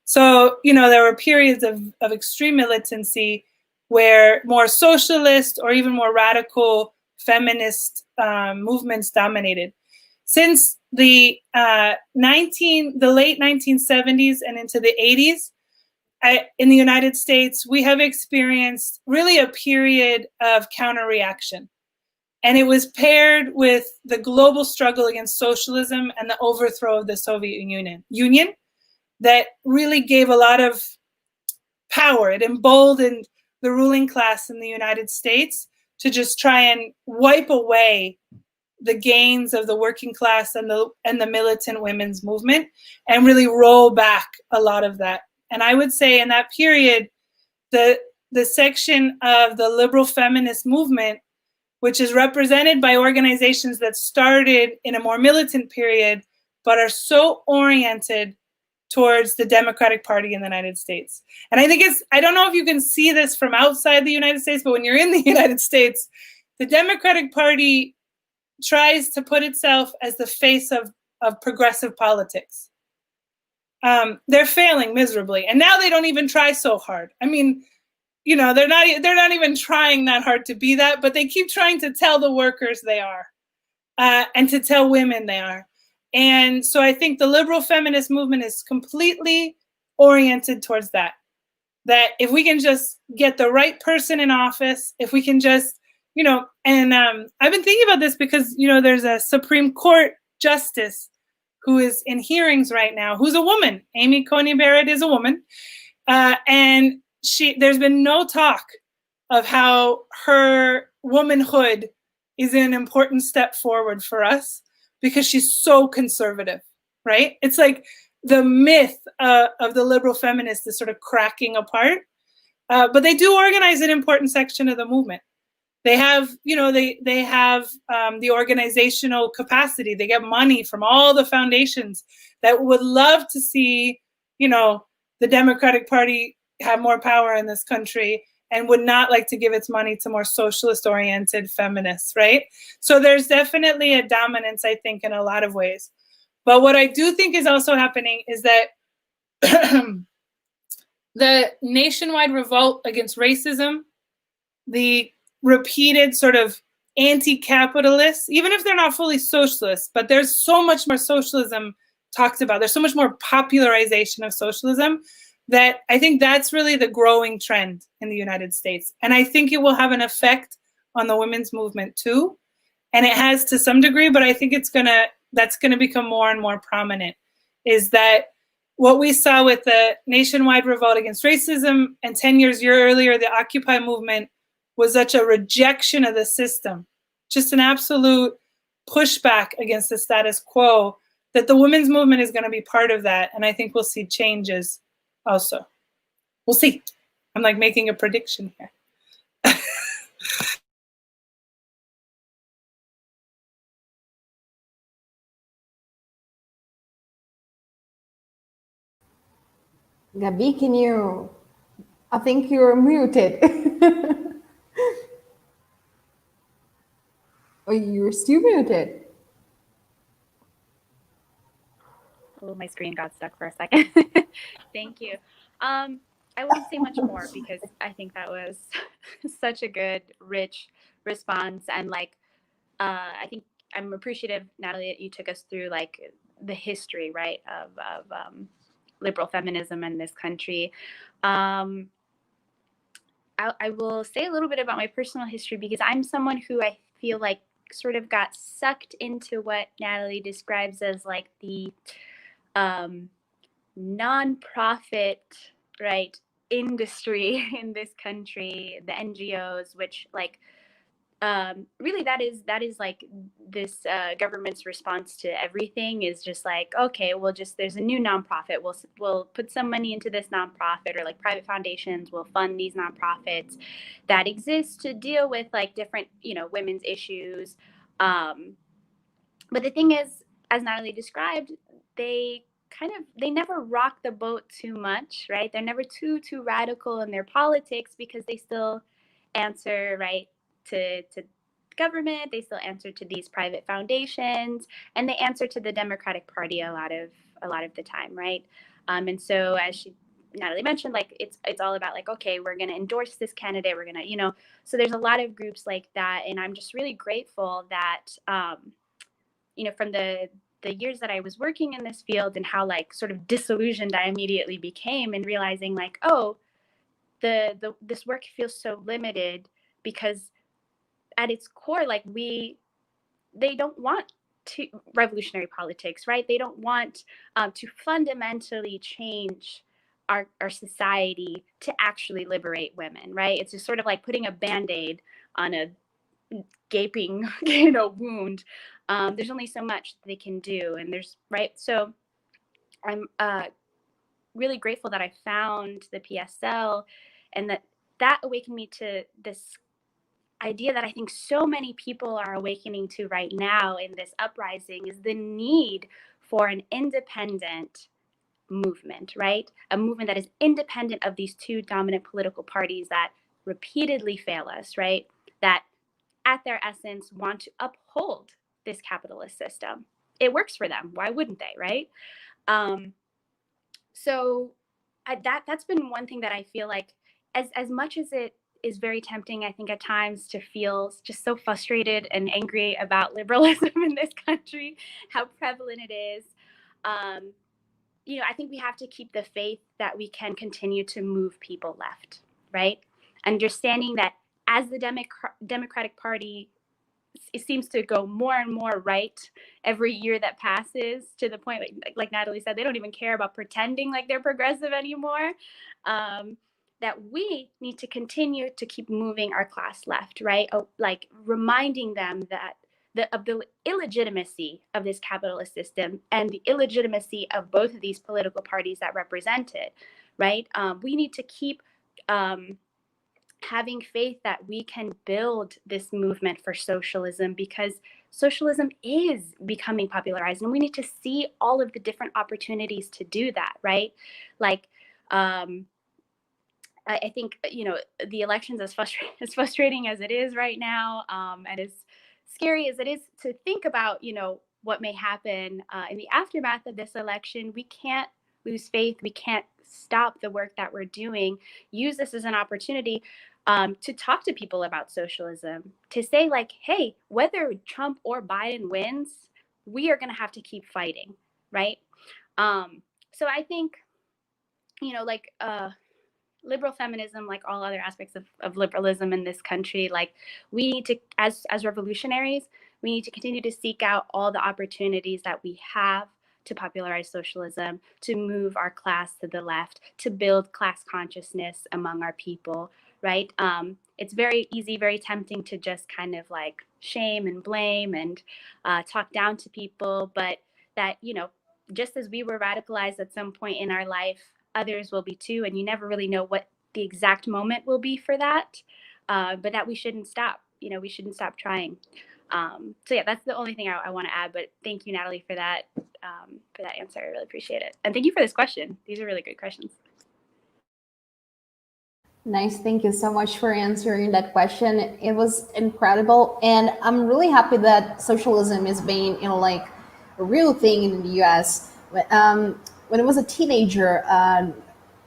So, you know, there were periods of extreme militancy where more socialist or even more radical feminist movements dominated. Since the late 1970s and into the 80s, in the United States, we have experienced really a period of counter-reaction. And it was paired with the global struggle against socialism and the overthrow of the Soviet Union that really gave a lot of power. It emboldened the ruling class in the United States to just try and wipe away the gains of the working class and the militant women's movement and really roll back a lot of that. And I would say in that period, the section of the liberal feminist movement, which is represented by organizations that started in a more militant period, but are so oriented towards the Democratic Party in the United States. And I think I don't know if you can see this from outside the United States, but when you're in the United States, the Democratic Party tries to put itself as the face of progressive politics. They're failing miserably. And now they don't even try so hard. I mean, you know, they're not even trying that hard to be that, but they keep trying to tell the workers they are, and to tell women they are. And so I think the liberal feminist movement is completely oriented towards that if we can just get the right person in office, if we can just, you know, and I've been thinking about this because, you know, there's a Supreme Court justice who is in hearings right now, who's a woman. Amy Coney Barrett is a woman. And there's been no talk of how her womanhood is an important step forward for us because she's so conservative, right? It's like the myth of the liberal feminist is sort of cracking apart. But they do organize an important section of the movement. They have, you know, they have the organizational capacity. They get money from all the foundations that would love to see, you know, the Democratic Party have more power in this country and would not like to give its money to more socialist-oriented feminists, right? So there's definitely a dominance, I think, in a lot of ways. But what I do think is also happening is that the nationwide revolt against racism, the repeated sort of anti-capitalists, even if they're not fully socialists, but there's so much more socialism talked about. There's so much more popularization of socialism that I think that's really the growing trend in the United States. And I think it will have an effect on the women's movement too. And it has to some degree, but I think that's gonna become more and more prominent, is that what we saw with the nationwide revolt against racism and 10 years earlier, the Occupy movement, was such a rejection of the system, just an absolute pushback against the status quo, that the women's movement is going to be part of that. And I think we'll see changes also. We'll see. I'm like making a prediction here. Gabi, I think you're muted. Oh, you're still muted. Oh, my screen got stuck for a second. Thank you. I won't say much more because I think that was such a good, rich response. And like, I think I'm appreciative, Natalie, that you took us through like the history, right, of liberal feminism in this country. I will say a little bit about my personal history because I'm someone who I feel like sort of got sucked into what Natalie describes as like the nonprofit, right, industry in this country, the NGOs, which like really that is like this government's response to everything is just like, okay, we'll just, there's a new nonprofit, we'll put some money into this nonprofit, or like private foundations will fund these nonprofits that exist to deal with like different, you know, women's issues. But the thing is, as Natalie described, they never rock the boat too much, right? They're never too radical in their politics because they still answer, right, to government. They still answer to these private foundations, and they answer to the Democratic Party a lot of the time, right? And so, as Natalie mentioned, like it's all about like, okay, we're going to endorse this candidate, we're going to, you know, so there's a lot of groups like that, and I'm just really grateful that you know, from the years that I was working in this field and how like sort of disillusioned I immediately became, and realizing like, oh, this work feels so limited because at its core, like they don't want to revolutionary politics, right? They don't want to fundamentally change our society to actually liberate women, right? It's just sort of like putting a Band-Aid on a gaping, you know, wound. There's only so much they can do, and there's, right? So I'm really grateful that I found the PSL, and that awakened me to this idea that I think so many people are awakening to right now in this uprising, is the need for an independent movement, right? A movement that is independent of these two dominant political parties that repeatedly fail us, right? That at their essence want to uphold this capitalist system. It works for them. Why wouldn't they, right? So that's been one thing that I feel like, as much as it is very tempting, I think at times, to feel just so frustrated and angry about liberalism in this country, how prevalent it is. You know, I think we have to keep the faith that we can continue to move people left, right? Understanding that as the Democratic Party, it seems to go more and more right every year that passes, to the point, like Natalie said, they don't even care about pretending like they're progressive anymore. That we need to continue to keep moving our class left, right? Like reminding them that of the illegitimacy of this capitalist system and the illegitimacy of both of these political parties that represent it, right? We need to keep having faith that we can build this movement for socialism, because socialism is becoming popularized, and we need to see all of the different opportunities to do that, right? Like, I think, you know, the elections, as frustrating as it is right now, and as scary as it is to think about, you know, what may happen in the aftermath of this election, we can't lose faith. We can't stop the work that we're doing. Use this as an opportunity to talk to people about socialism, to say like, hey, whether Trump or Biden wins, we are going to have to keep fighting, right? So I think, like liberal feminism, like all other aspects of liberalism in this country, like we need to, as revolutionaries, we need to continue to seek out all the opportunities that we have to popularize socialism, to move our class to the left, to build class consciousness among our people, right? It's very easy, very tempting to just kind of like shame and blame and talk down to people, but that, just as we were radicalized at some point in our life, others will be too, and you never really know what the exact moment will be for that, but that we shouldn't stop. We shouldn't stop trying. So yeah, that's the only thing I want to add. But thank you, Natalie, for that answer. I really appreciate it, and thank you for this question. These are really good questions. Nice. Thank you so much for answering that question. It was incredible. And I'm really happy that socialism is being, like a real thing in the US. When I was a teenager,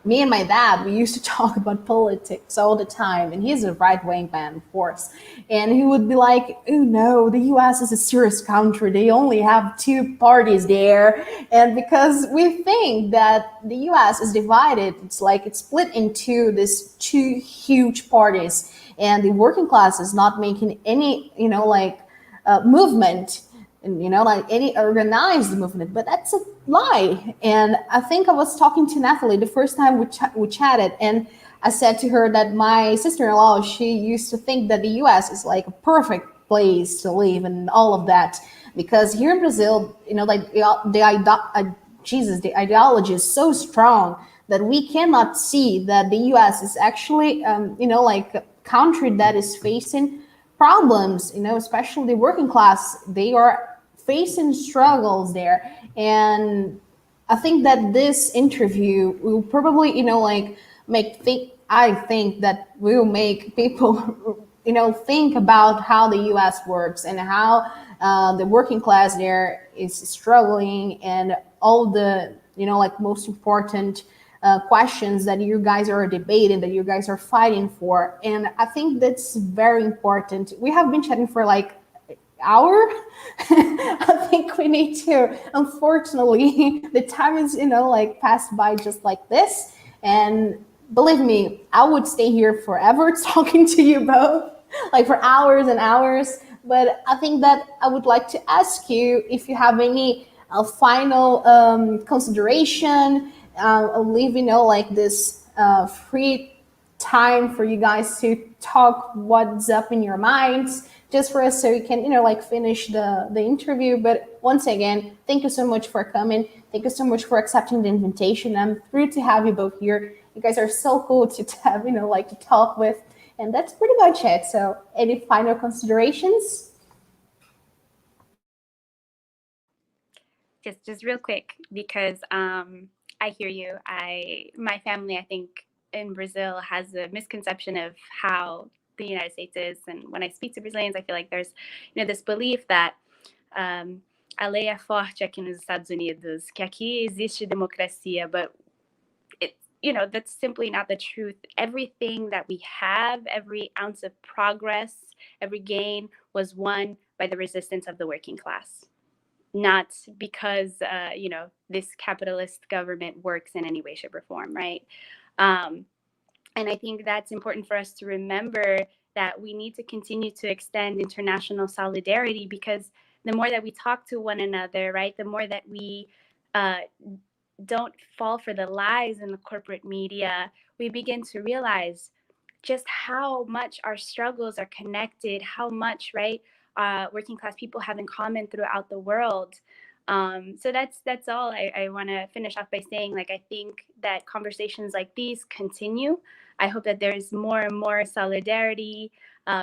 me and my dad, we used to talk about politics all the time. And he's a right-wing man, of course. And he would be like, oh no, the US is a serious country. They only have two parties there. And because we think that the US is divided, it's split into these two huge parties. And the working class is not making any, movement, and like any organized movement, but that's a lie. And I think I was talking to Natalie the first time we chatted, and I said to her that my sister-in-law, she used to think that the US is like a perfect place to live and all of that, because here in Brazil, like the ideology is so strong that we cannot see that the US is actually like a country that is facing problems, especially the working class. They are facing struggles there. And I think that this interview will probably, I think that will make people, think about how the US works and how the working class there is struggling, and all the, most important questions that you guys are debating, that you guys are fighting for. And I think that's very important. We have been chatting for like hour. I think we need to, unfortunately, the time is, passed by just like this. And believe me, I would stay here forever talking to you both, like for hours and hours. But I think that I would like to ask you if you have any final consideration. I'll leave, this free time for you guys to talk what's up in your minds, just for us so we can, finish the interview. But once again, thank you so much for coming. Thank you so much for accepting the invitation. I'm thrilled to have you both here. You guys are so cool to have, to talk with. And that's pretty much it. So any final considerations? Just real quick, because I hear you. My family, I think, in Brazil has a misconception of how the United States is. And when I speak to Brazilians, I feel like there's, this belief that a lei é forte aqui nos Estados Unidos, que aqui existe democracia, but that's simply not the truth. Everything that we have, every ounce of progress, every gain was won by the resistance of the working class, not because, this capitalist government works in any way, shape, or form, right? And I think that's important for us to remember, that we need to continue to extend international solidarity, because the more that we talk to one another, right, the more that we don't fall for the lies in the corporate media, we begin to realize just how much our struggles are connected, how much, right, working class people have in common throughout the world. So that's all I want to finish off by saying. Like, I think that conversations like these continue. I hope that there's more and more solidarity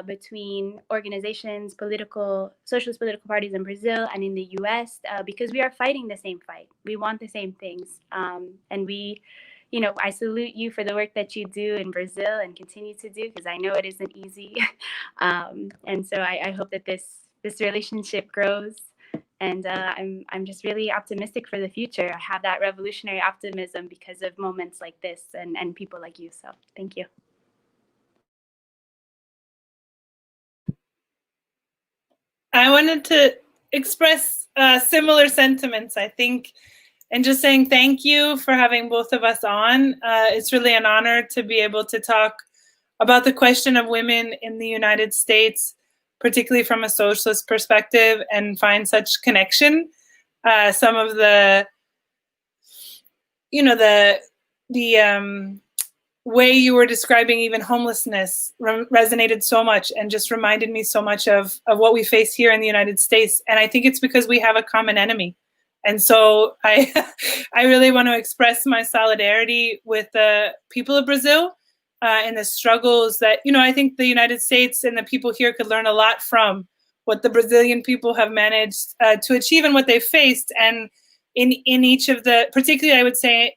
between organizations, socialist political parties in Brazil and in the US, because we are fighting the same fight. We want the same things. And we, I salute you for the work that you do in Brazil and continue to do, because I know it isn't easy. And so I hope that this relationship grows. And I'm just really optimistic for the future. I have that revolutionary optimism because of moments like this and people like you. So thank you. I wanted to express similar sentiments, I think, and just saying thank you for having both of us on. It's really an honor to be able to talk about the question of women in the United States, particularly from a socialist perspective, and find such connection. Some of the, way you were describing even homelessness resonated so much and just reminded me so much of what we face here in the United States. And I think it's because we have a common enemy. And so I really want to express my solidarity with the people of Brazil and the struggles that, I think the United States and the people here could learn a lot from what the Brazilian people have managed to achieve and what they've faced. And in each of the, particularly I would say,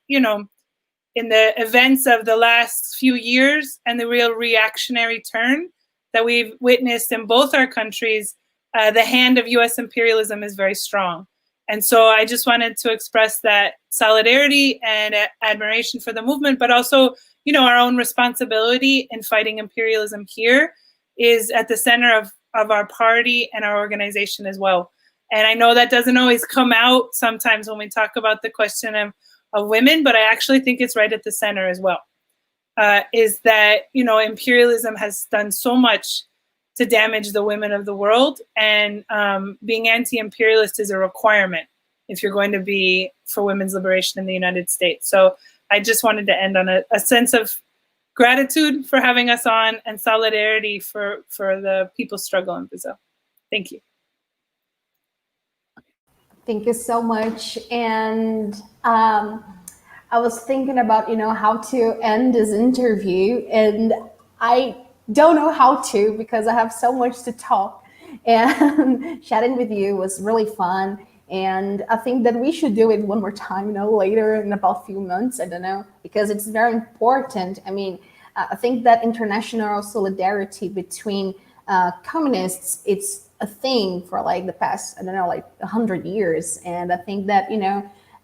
in the events of the last few years and the real reactionary turn that we've witnessed in both our countries, the hand of US imperialism is very strong. And so I just wanted to express that solidarity and admiration for the movement, but also, our own responsibility in fighting imperialism here is at the center of our party and our organization as well. And I know that doesn't always come out sometimes when we talk about the question of women, but I actually think it's right at the center as well, is that, imperialism has done so much to damage the women of the world, and being anti-imperialist is a requirement if you're going to be for women's liberation in the United States. So I just wanted to end on a sense of gratitude for having us on and solidarity for the people's struggle in Brazil. Thank you. Thank you so much. And I was thinking about, how to end this interview, and I don't know how to because I have so much to talk. And chatting with you was really fun. And I think that we should do it one more time, later in about a few months. I don't know, because it's very important. I mean, I think that international solidarity between communists, it's a thing for the past, 100 years. And I think that,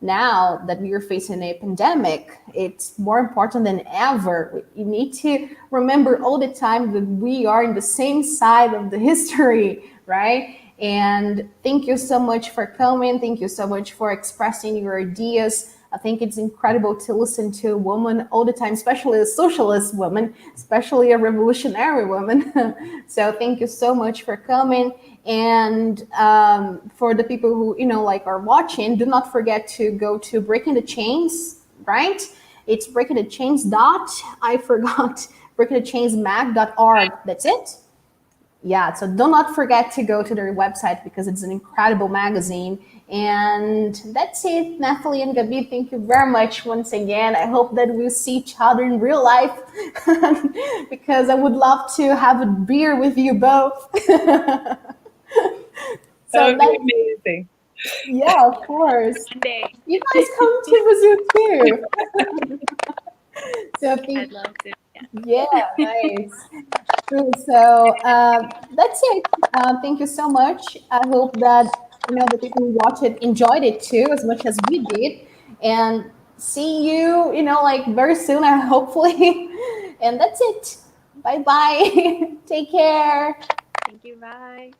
now that we are facing a pandemic, it's more important than ever. You need to remember all the time that we are in the same side of the history, right? And thank you so much for coming. Thank you so much for expressing your ideas. I think it's incredible to listen to a woman all the time, especially a socialist woman, especially a revolutionary woman. So thank you so much for coming. And for the people who, are watching, do not forget to go to Breaking the Chains, right? It's breakingthechainsmag.org. That's it. Yeah, so do not forget to go to their website because it's an incredible magazine. And that's it, Nathalie and Gabi. Thank you very much once again. I hope that we'll see each other in real life because I would love to have a beer with you both. So that would be amazing. Yeah, of course. One day. You guys come to Brazil too. So I'd love to. Yeah, nice. True. So that's it. Thank you so much. I hope that the people who watch it enjoyed it too, as much as we did. And see you, very soon, hopefully. And that's it. Bye-bye. Take care. Thank you. Bye.